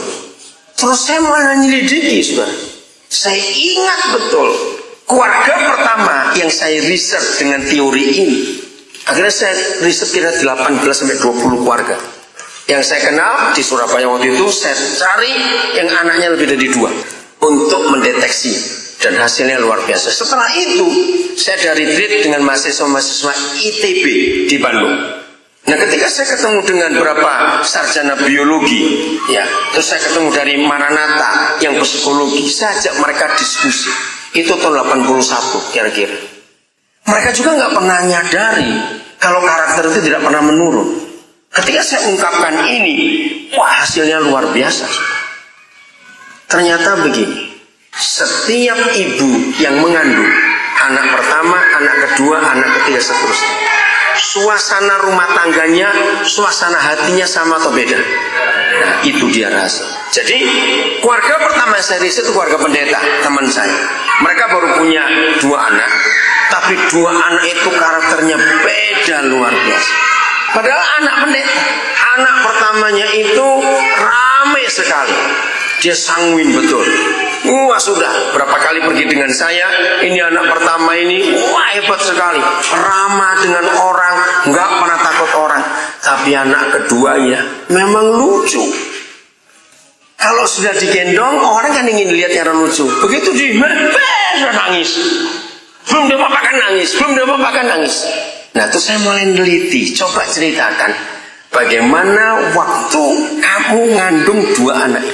Terus saya malah nyelidiki, saudara. Saya ingat betul keluarga pertama yang saya riset dengan teori ini Akhirnya saya riset kira 18-20 keluarga yang saya kenal di Surabaya waktu itu. Saya cari yang anaknya lebih dari 2 untuk mendeteksi, dan hasilnya luar biasa. Setelah itu saya ada retreat dengan mahasiswa-mahasiswa ITB di Bandung. Nah, ketika saya ketemu dengan beberapa sarjana biologi, ya, terus saya ketemu dari Maranatha yang psikologi, saya ajak mereka diskusi. Itu tahun 81 kira-kira. Mereka juga nggak pernah nyadari kalau karakter itu tidak pernah menurun. Ketika saya ungkapkan ini, wah, hasilnya luar biasa. Ternyata begini, setiap ibu yang mengandung anak pertama, anak kedua, anak ketiga, seterusnya, suasana rumah tangganya, suasana hatinya sama atau beda? Nah, itu dia rahasia. Jadi keluarga pertama saya riset itu keluarga pendeta, teman saya. Mereka baru punya 2 anak, tapi 2 anak itu karakternya beda luar biasa. Padahal anak pendeta, anak pertamanya itu ramai sekali. Dia sanguin betul. Wah, sudah berapa kali pergi dengan saya. Ini anak pertama ini, wah, hebat sekali, ramah dengan orang, nggak pernah takut orang. Tapi anak keduanya memang lucu. Kalau sudah digendong, orang kan ingin lihat yang lucu. Begitu sudah nangis. Belum dia apa-apa kan nangis, belum dia apa-apa kan nangis. Nah, terus saya mulai neliti, coba ceritakan bagaimana waktu kamu ngandung 2 anak.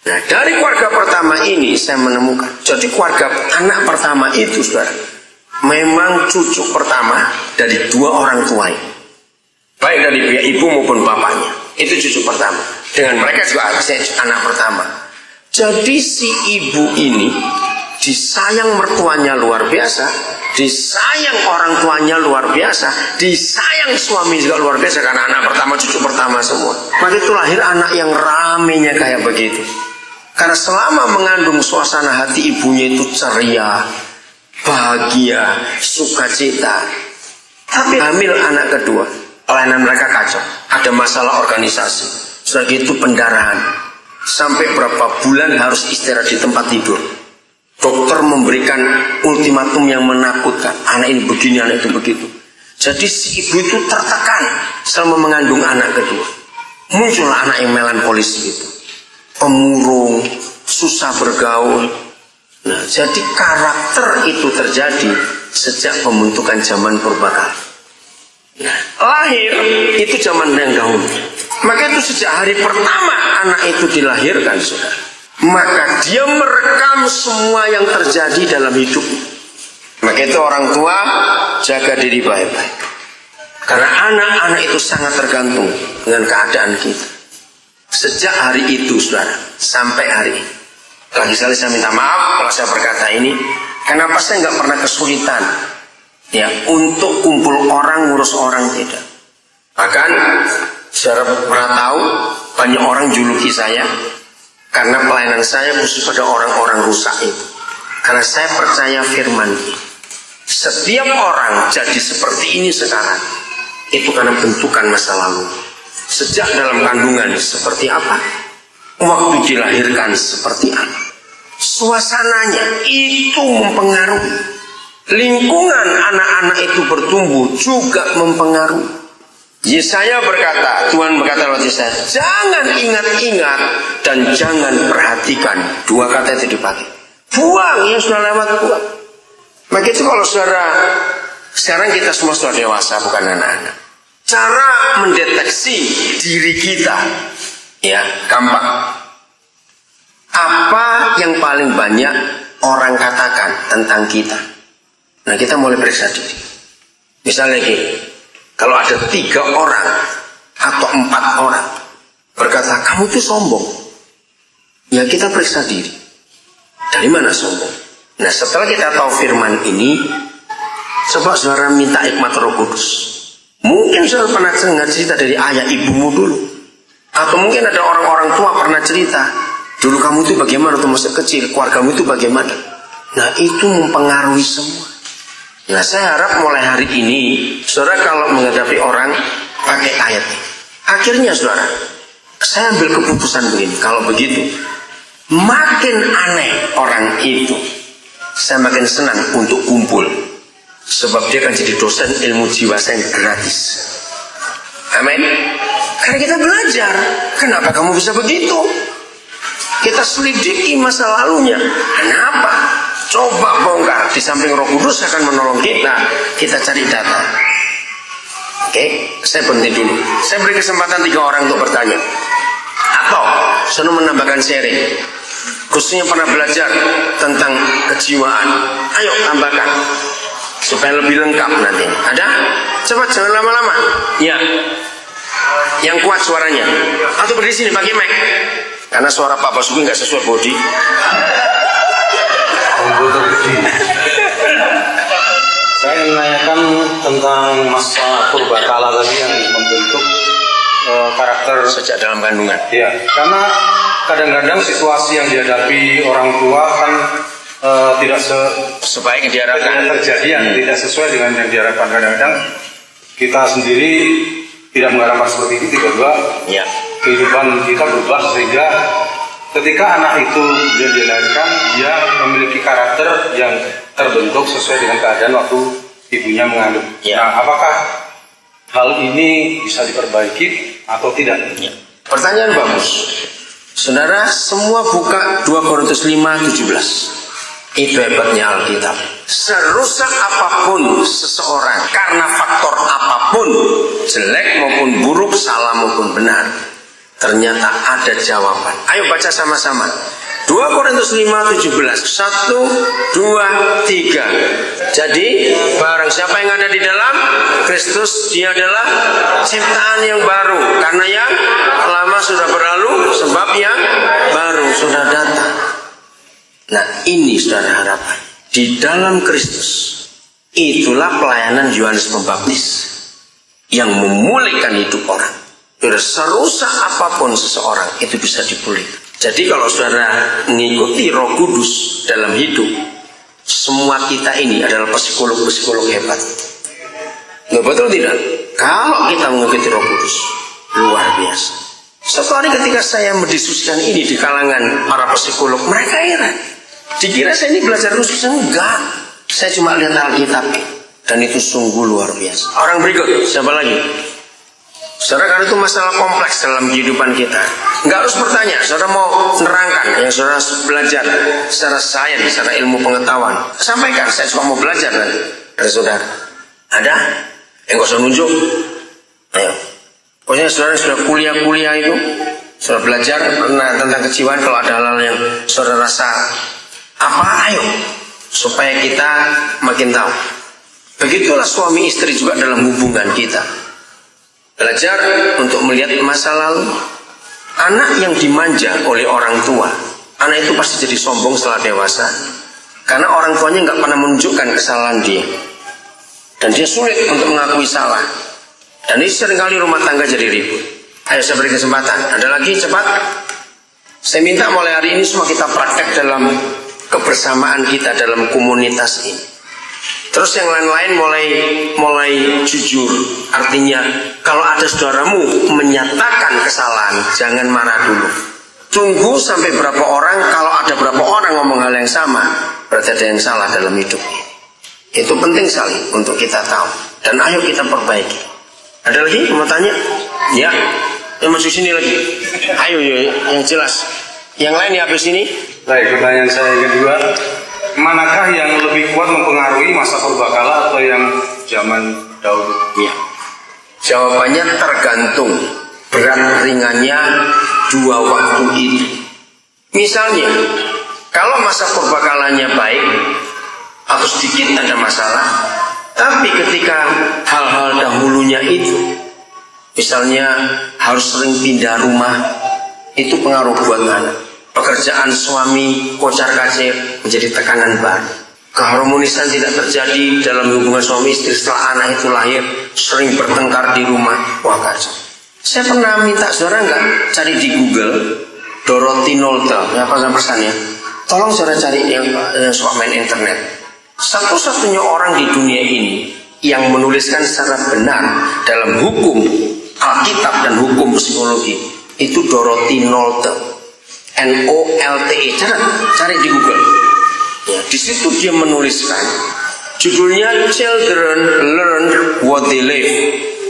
Nah, dari keluarga pertama ini saya menemukan, jadi keluarga anak pertama itu, saudara, memang cucu pertama dari 2 orang tua, baik dari pihak ibu maupun bapaknya. Itu cucu pertama. Dengan mereka juga saya anak pertama. Jadi si ibu ini disayang mertuanya luar biasa, disayang orang tuanya luar biasa, disayang suami juga luar biasa, karena anak pertama, cucu pertama semua. Maka itu lahir anak yang ramenya kayak begitu. Karena selama mengandung, suasana hati ibunya itu ceria, bahagia, sukacita. Tapi hamil anak kedua, pelayanan mereka kacau. Ada masalah organisasi, sudah gitu pendarahan. Sampai berapa bulan harus istirahat di tempat tidur. Dokter memberikan ultimatum yang menakutkan. Anak ini begini, anak itu begitu. Jadi si ibu itu tertekan selama mengandung anak kedua. Muncullah anak yang melankolis gitu, pemurung, susah bergaul. Nah, jadi karakter itu terjadi sejak pembentukan zaman purbakala. Nah, lahir itu zaman yang dahulu. Maka itu sejak hari pertama anak itu dilahirkan, saudara, maka dia merekam semua yang terjadi dalam hidupnya. Maka itu orang tua jaga diri baik-baik. Karena anak-anak itu sangat tergantung dengan keadaan kita. Sejak hari itu, saudara, sampai hari ini. Lagi sekali saya minta maaf kalau saya berkata ini. Kenapa saya nggak pernah kesulitan ya untuk kumpul orang, ngurus orang, tidak. Bahkan saya pernah tahu banyak orang juluki saya karena pelayanan saya khusus pada orang-orang rusak itu. Karena saya percaya firman ini. Setiap orang jadi seperti ini sekarang itu karena bentukan masa lalu. Sejak dalam kandungan seperti apa, waktu dilahirkan seperti apa, suasananya itu mempengaruhi. Lingkungan anak-anak itu bertumbuh juga mempengaruhi. Yesaya berkata, Tuhan berkata lewat Yesaya, jangan ingat-ingat dan jangan perhatikan. 2 kata itu dipakai. Buang yang sudah lewat, buang. Maka itu kalau saudara, sekarang kita semua sudah dewasa, bukan anak-anak. Cara mendeteksi diri kita, ya, gampang. Apa yang paling banyak orang katakan tentang kita? Nah, kita mulai periksa diri. Misalnya gini, kalau ada 3 orang atau 4 orang berkata, kamu tuh sombong. Ya, kita periksa diri. Dari mana sombong? Nah, setelah kita tahu firman ini, coba saudara minta hikmat Roh Kudus. Mungkin saudara pernah dengar cerita dari ayah ibumu dulu. Atau mungkin ada orang-orang tua pernah cerita, dulu kamu itu bagaimana waktu masa kecil, keluargamu itu bagaimana. Nah, itu mempengaruhi semua. Nah, saya harap mulai hari ini saudara kalau menghadapi orang pakai ayat ini. Akhirnya saudara, saya ambil keputusan begini. Kalau begitu, makin aneh orang itu, saya makin senang untuk kumpul. Sebab dia akan jadi dosen ilmu jiwa saya gratis. Amin. Karena kita belajar. Kenapa kamu bisa begitu? Kita selidiki masa lalunya. Kenapa? Coba bongkar. Di samping Roh Kudus akan menolong kita. Kita cari data. Oke, saya berhenti dulu. Saya beri kesempatan 3 orang untuk bertanya. Atau saya menambahkan sharing. Khususnya pernah belajar tentang kejiwaan. Ayo tambahkan. Supaya lebih lengkap nanti. Ada? Cepat, jangan lama-lama. Ya. Yang kuat suaranya. Atau berdiri sini pakai mic. Karena suara Pak Basuki nggak sesuai body. Saya menanyakan tentang masa purbakala tadi yang membentuk karakter Sejak dalam kandungan. ya, karena kadang-kadang situasi yang dihadapi orang tua kan tidak Sebaik yang diharapkan. terjadi yang tidak sesuai dengan yang diharapkan. Kadang-kadang kita sendiri tidak mengharapkan seperti itu, tiba-tiba Ya. kehidupan kita berubah sehingga ketika anak itu dia dilahirkan, dia memiliki karakter yang terbentuk sesuai dengan keadaan waktu ibunya mengandung. Ya. Nah, apakah hal ini bisa diperbaiki atau tidak? Ya. Pertanyaan bagus. Saudara, semua buka 2 Korintus 5:17. Itu hebatnya Alkitab. Serusak apapun seseorang, karena faktor apapun, jelek maupun buruk, salah maupun benar, ternyata ada jawaban. Ayo baca sama-sama. 2 Korintus 5:17. 1, 2, 3. Jadi barang siapa yang ada di dalam Kristus, dia adalah ciptaan yang baru. Karena yang lama sudah berlalu, sebab yang baru sudah datang. Nah, ini saudara harapan. Di dalam Kristus, itulah pelayanan Yohanes Pembaptis yang memulihkan hidup orang. Biar serusak apapun seseorang, itu bisa dipulihkan. Jadi kalau saudara mengikuti Roh Kudus dalam hidup, semua kita ini adalah psikolog-psikolog hebat. Nggak betul tidak? Kalau kita mengikuti Roh Kudus, luar biasa. Suatu hari ketika saya mendiskusikan ini di kalangan para psikolog, mereka heran. Dikira saya ini belajar khusus, enggak. Saya cuma lihat Alkitab, dan itu sungguh luar biasa. Orang berikut, siapa lagi? Saudara, karena itu masalah kompleks dalam kehidupan kita. Enggak harus bertanya, saudara mau menerangkan yang saudara belajar secara sains, secara ilmu pengetahuan. Sampaikan, saya cuma mau belajar nanti dari saudara. Ada? Yang gak usah nunjuk. Ayo. Pokoknya saudara sudah kuliah-kuliah itu, saudara belajar tentang kejiwaan. Kalau ada hal-hal yang saudara rasa apa, ayo, supaya kita makin tahu. Begitulah suami istri juga dalam hubungan kita. Belajar untuk melihat masa lalu. Anak yang dimanja oleh orang tua, anak itu pasti jadi sombong setelah dewasa. Karena orang tuanya nggak pernah menunjukkan kesalahan dia. Dan dia sulit untuk mengakui salah. Dan ini seringkali rumah tangga jadi ribut. Ayo saya beri kesempatan. Ada lagi, cepat. Saya minta mulai hari ini semua kita praktek dalam kebersamaan kita dalam komunitas ini. Terus yang lain-lain mulai jujur. Artinya kalau ada saudaramu menyatakan kesalahan, jangan marah dulu. Tunggu sampai berapa orang. Kalau ada berapa orang ngomong hal yang sama, berarti ada yang salah dalam hidup ini. Itu penting sekali untuk kita tahu. Dan ayo kita perbaiki. Ada lagi mau tanya? Ya, yang masuk sini lagi. Ayo yang jelas. Yang lain ya habis ini. Baik, pertanyaan saya yang kedua, manakah yang lebih kuat mempengaruhi masa purbakala atau yang zaman Daud? Ya. Jawabannya tergantung berat ringannya dua waktu itu. Misalnya, kalau masa purbakalanya baik atau sedikit ada masalah, tapi ketika hal-hal dahulunya itu, misalnya harus sering pindah rumah, itu pengaruh buat anak. Pekerjaan suami kocar-kacir menjadi tekanan baru. Keharmonisan tidak terjadi dalam hubungan suami istri setelah anak itu lahir, sering bertengkar di rumah. Wah, kacau. Saya pernah minta saudara nggak cari di Google Dorothy Nolte, apa pesannya? Tolong saudara cari yang suka main internet. Satu-satunya orang di dunia ini yang menuliskan secara benar dalam hukum Alkitab dan hukum psikologi itu Dorothy Nolte. Nolte, cari di Google. Ya, di situ dia menuliskan Judulnya Children Learn What They Live.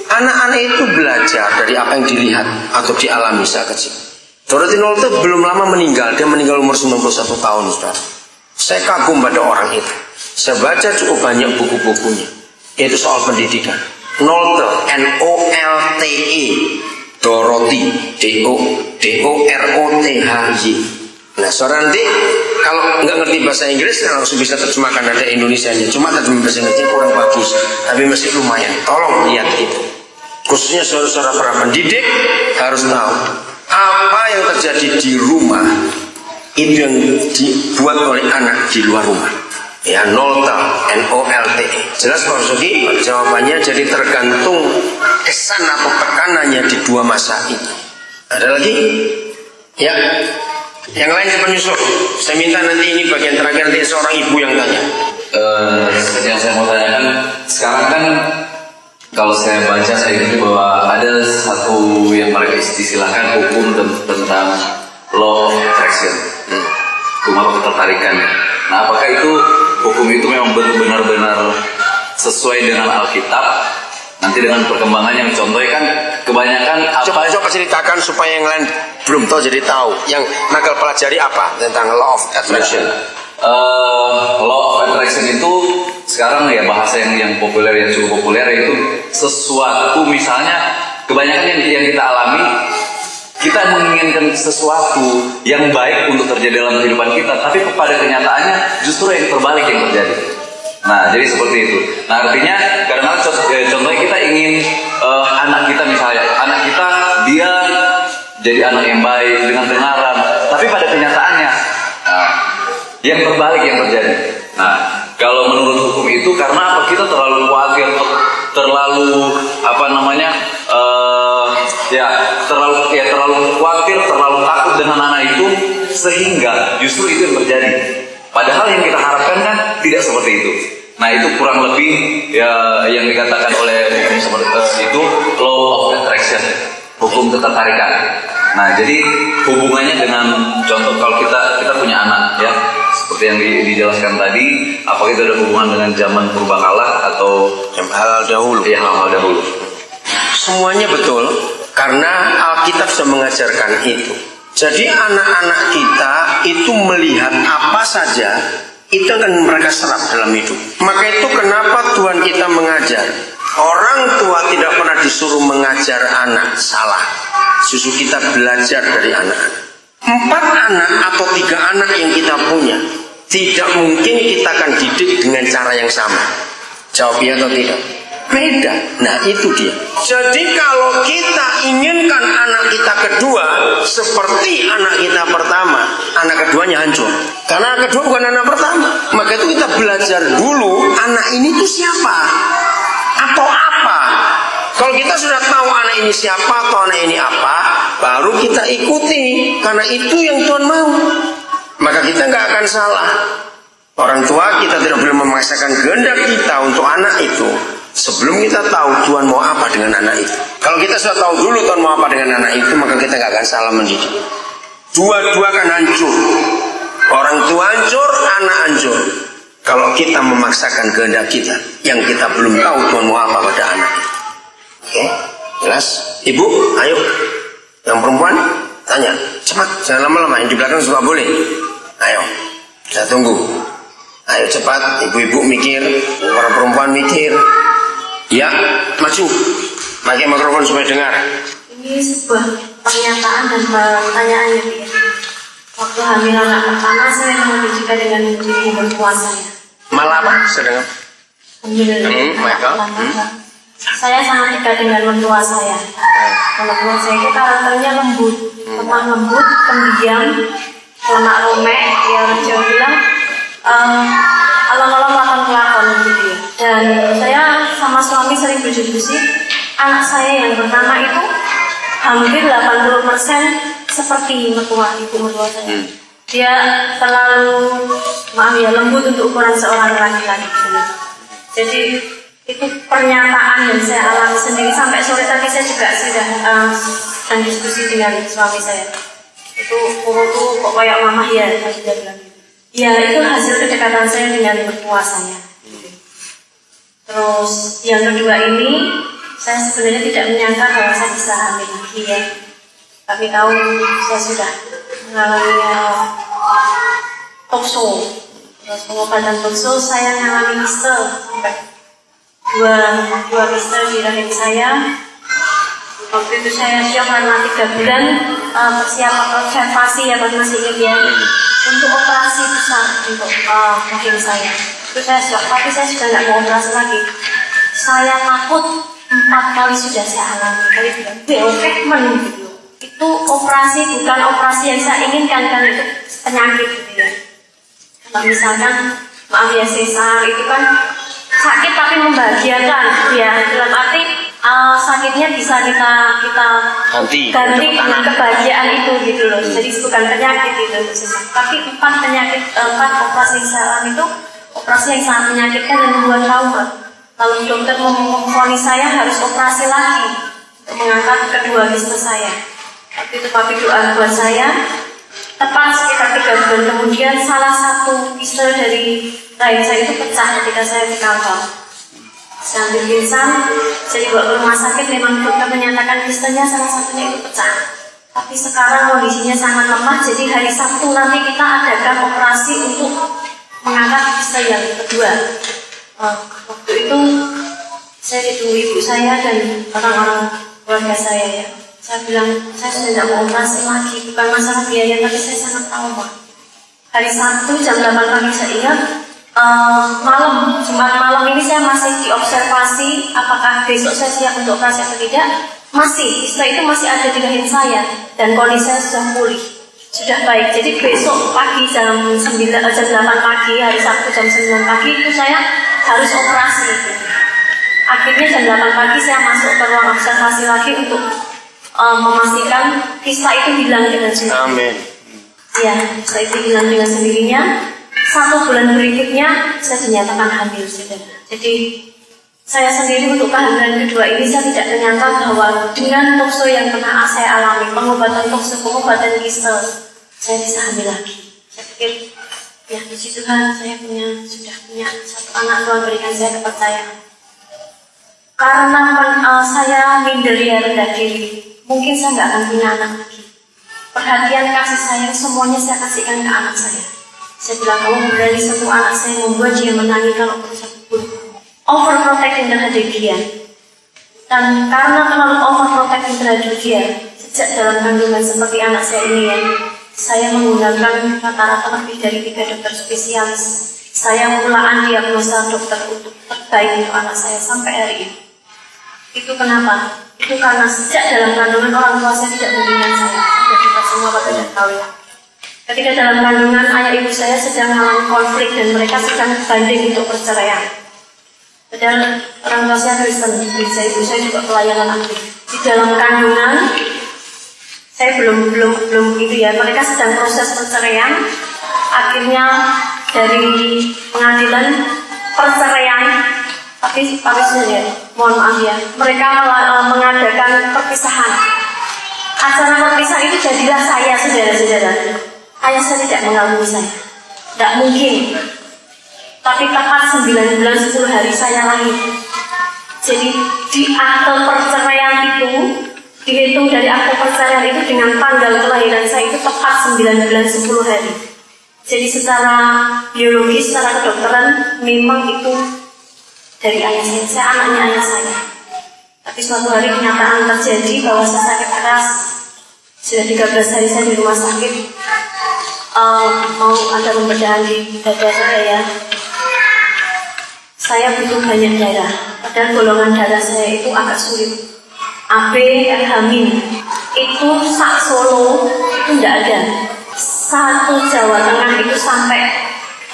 Anak-anak itu belajar dari apa yang dilihat atau dialami saat kecil. Dorothy Nolte belum lama meninggal. Dia meninggal umur 91 tahun, saudara. Saya kagum pada orang itu. Saya baca cukup banyak buku-bukunya, yaitu soal pendidikan. Nolte, N-O-L-T-E, Dorothy, D-O-R-O-T-H-Y. Nah, saudara nanti kalau nggak ngerti bahasa Inggris langsung bisa terjemahkan, ada Indonesianya. Cuma terjemahan bahasa Inggrisnya kurang bagus, tapi masih lumayan. Tolong lihat itu. Khususnya saudara-saudara para pendidik harus tahu apa yang terjadi di rumah itu yang dibuat oleh anak di luar rumah. Ya, Nolte, N-O-L-T-E. Jelas Pak Sugi? Jawabannya jadi tergantung kesan atau tekanannya di dua masa itu. Ada lagi? Ya. Yang lain penyusul. Saya minta nanti ini bagian terakhir, nanti seorang ibu yang tanya. Seperti yang saya mau tanyakan, sekarang kan kalau saya baca saya ingat bahwa ada satu yang mereka istilahkan hukum tentang law of attraction, hukum apa ketertarikan. Nah, apakah itu hukum itu memang benar-benar sesuai dengan Alkitab? Nanti dengan perkembangan yang contohnya kan kebanyakan apa? Coba ceritakan supaya yang lain belum tahu jadi tahu. Yang nakal pelajari apa tentang law of attraction? Law of attraction itu sekarang ya bahasa yang populer, yang cukup populer, yaitu sesuatu, misalnya kebanyakan yang kita alami, kita menginginkan sesuatu yang baik untuk terjadi dalam kehidupan kita, tapi pada kenyataannya justru yang terbalik yang terjadi. Nah, jadi seperti itu. Nah, artinya karena contohnya kita ingin anak kita, misalnya anak kita dia jadi anak yang baik dengan kebenaran, tapi pada kenyataannya yang terbalik yang terjadi. Nah, kalau menurut hukum itu karena apa? Kita terlalu khawatir, terlalu terlalu khawatir, terlalu takut dengan anak itu, sehingga justru itu yang terjadi. Padahal yang kita harapkan kan tidak seperti itu. Nah, itu kurang lebih ya yang dikatakan oleh hukum seperti itu law of attraction, hukum ketertarikan. Nah, jadi hubungannya dengan contoh kalau kita punya anak ya, seperti yang dijelaskan tadi, apakah itu ada hubungan dengan zaman purbakala atau hal dahulu? Ya, hal dahulu. Semuanya betul, karena Alkitab sudah mengajarkan itu. Jadi anak-anak kita itu melihat apa saja, itu akan mereka serap dalam hidup. Maka itu kenapa Tuhan kita mengajar. Orang tua tidak pernah disuruh mengajar anak, salah. Justru kita belajar dari anak-anak. 4 anak atau 3 anak yang kita punya, tidak mungkin kita akan didik dengan cara yang sama. Jawab ya atau tidak? Beda. Nah, itu dia. Jadi kalau kita inginkan anak kita kedua seperti anak kita pertama, anak keduanya hancur. Karena anak kedua bukan anak pertama. Maka itu kita belajar dulu anak ini tuh siapa atau apa. Kalau kita sudah tahu anak ini siapa atau anak ini apa, baru kita ikuti. Karena itu yang Tuhan mau. Maka kita nggak akan salah. Orang tua kita tidak boleh memaksakan kehendak kita untuk anak itu sebelum kita tahu Tuhan mau apa dengan anak itu. Kalau kita sudah tahu dulu Tuhan mau apa dengan anak itu, maka kita nggak akan salah mendidik. Dua-dua kan hancur. Orang tua hancur, anak hancur. Kalau kita memaksakan kehendak kita yang kita belum tahu Tuhan mau apa pada anak itu. Oke, jelas? Ibu, ayo. Yang perempuan, tanya. Cepat, jangan lama-lama. Yang di belakang juga boleh. Ayo, saya tunggu. Ayo cepat, ibu-ibu mikir, orang perempuan mikir. Ya, maju. Pakai mikrofon supaya dengar. Ini sebuah pernyataan dan pertanyaan ya, Bu. Waktu hamil anak pertama, saya mengambil juga dengan menjadi berpuasa ya. Malah apa? Sedang Hamil anak pertama, saya sangat dekat dengan mentua saya. Kalau mentua saya itu karakternya lembut, lemah lembut, pendiam, lemak romek. Ya orang Jawa bilang alam-alam akan kelakon gitu ya. Dan saya sama suami sering berdiskusi. Anak saya yang pertama itu hampir 80% seperti ibu mertua saya. Dia terlalu lembut untuk ukuran seorang laki-laki. Jadi itu pernyataan yang saya alami sendiri. Sampai sore tadi saya juga sudah dan diskusi dengan suami saya. Itu tuh kok kayak mama ya, tadi dia bilang. Ya, itu hasil kedekatan saya dengan mertua saya. Terus yang kedua ini, saya sebenarnya tidak menyangka bahwa saya bisa hamil lagi ya. Tapi tahu saya sudah mengalami tokso. Terus pengobatan tokso saya mengalami kistel sampai dua kistel di rahim saya. Waktu itu saya syok karena 3 bulan persiapan observasi ya, masih ingat ya, untuk operasi besar untuk rahim saya. Itu saya syok, tapi saya sudah tidak mau operasi lagi. Saya takut 4 kali sudah saya alami. Kali bilang, treatment gitu. Itu operasi bukan operasi yang saya inginkan, karena itu penyakit gitu ya. Kalau misalkan maaf ya, sesar itu kan sakit tapi membahagiakan ya, dalam arti sakitnya bisa kita ganti dengan kebahagiaan itu gitu loh. Jadi bukan penyakit itu sesar. Tapi 4 operasi yang saya alami itu operasi yang sangat menyakitkan dan membuat trauma. Lalu dokter memvonis saya harus operasi lagi untuk mengangkat kedua kistel saya. Waktu itu papi doa buat saya. Tepat sekitar 3 bulan kemudian, salah satu kistel dari rahim saya itu pecah ketika saya di kantor. Saya ambil pingsan, saya dibawa ke rumah sakit. Memang dokter menyatakan kistelnya salah satunya itu pecah. Tapi sekarang kondisinya sangat lemah. Jadi hari Sabtu nanti kita adakan operasi untuk mengangkat kistel yang kedua. Waktu itu saya ditunggu ibu saya dan orang-orang keluarga saya ya. Saya bilang, saya sudah tidak mau operasi lagi, bukan masalah biaya, tapi saya sangat trauma. Hari Sabtu jam 8 pagi saya ingat, Jumat malam ini saya masih diobservasi apakah besok saya siap untuk operasi atau tidak. Masih, setelah itu masih ada di rahim saya dan kondisi saya sudah pulih, sudah baik. Jadi besok pagi jam 8 pagi, hari Sabtu jam 9 pagi itu saya harus operasi. Akhirnya jam 8 pagi saya masuk ke ruang observasi lagi untuk memastikan kista itu hilang dengan sendirinya. Amin. Ya, kista itu hilang dengan sendirinya. 1 bulan berikutnya saya dinyatakan hamil, saudara. Jadi saya sendiri untuk kehamilan kedua ini saya tidak menyangka bahwa dengan tokso yang pernah saya alami, pengobatan tokso, pengobatan kistel, saya bisa hamil lagi. Saya pikir, ya puji Tuhan, saya sudah punya 1 anak, Tuhan berikan saya kepercayaan. Karena saya minder ya, rendah diri, mungkin saya nggak akan punya anak lagi. Perhatian kasih sayang semuanya saya kasihkan ke anak saya. Saya bilang, kamu berani sentuh anak saya, membuat dia menangis kalau perlu satu pun. Overprotecting terhadap dia. Dan karena terlalu overprotecting terhadap dia, sejak dalam kandungan seperti anak saya ini ya, saya menggunakan rata-rata lebih dari 3 dokter spesialis. Saya mengulang diagnosa dokter untuk terbaik untuk anak saya sampai hari ini. Itu kenapa? Itu karena sejak dalam kandungan orang tua saya tidak memberikan saya. Sudah kita semua pada sudah tahu ya. Ketika dalam kandungan ayah ibu saya sedang mengalami konflik dan mereka sedang banding untuk perceraian. Padahal orang tua saya Kristen, ibu saya juga pelayanan aktif. Di dalam kandungan saya belum itu ya. Mereka sedang proses perceraian. Akhirnya dari pengadilan perceraian. Tapi ya, mohon maaf ya, mereka mengadakan perpisahan. Acara perpisahan itu jadilah saya, saudara-saudara. Ayah saya tidak mengakui saya, tidak mungkin. Tapi tepat 9 bulan 10 hari saya lahir. Jadi di akte perceraian itu, dihitung dari akte perceraian itu dengan tanggal kelahiran saya itu tepat 9 bulan 10 hari. Jadi secara biologis, secara kedokteran memang itu dari ayah saya anaknya ayah saya. Tapi suatu hari kenyataan terjadi bahwa saya sakit keras. Sudah 13 hari saya di rumah sakit, mau ada pembedahan di dada saya ya. Saya butuh banyak darah, padahal golongan darah saya itu agak sulit. AB, RH-, itu sak Solo itu tidak ada. 1 Jawa Tengah itu sampai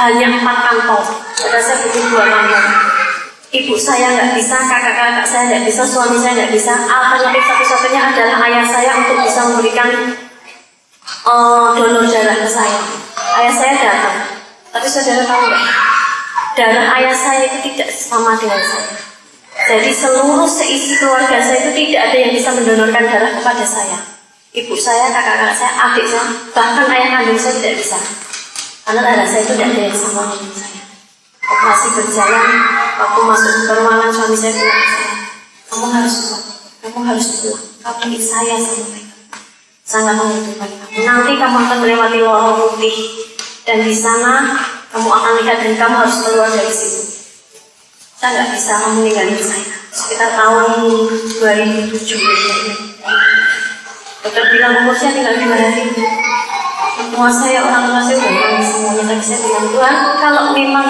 hanya 4 kantong. Padahal saya butuh 2 kantong. Ibu saya nggak bisa, kakak-kakak saya nggak bisa, suami saya nggak bisa. Alternatif satu-satunya adalah ayah saya untuk bisa memberikan donor darah ke saya. Ayah saya datang, tapi saudara tahu nggak? Darah ayah saya itu tidak sama dengan saya. Jadi seluruh seisi keluarga saya itu tidak ada yang bisa mendonorkan darah kepada saya. Ibu saya, kakak-kakak saya, adik saya, bahkan ayah kandung saya tidak bisa. Karena darah saya itu tidak ada yang sama dengan saya. Operasi berjalan Waktu masuk ke ruangan suami saya bilang ke saya, kamu harus kuat, kamu harus kuat, kamu ini saya sama mereka, sangat membutuhkan kamu. Nanti kamu akan melewati lorong putih dan di sana kamu akan lihat dan kamu harus keluar dari sini. Saya nggak bisa kamu ninggalin saya. Sekitar tahun 2007 dokter bilang umur saya tinggal 2 hari. Orang tua saya udah nangis semuanya, tapi saya bilang Tuhan, kalau memang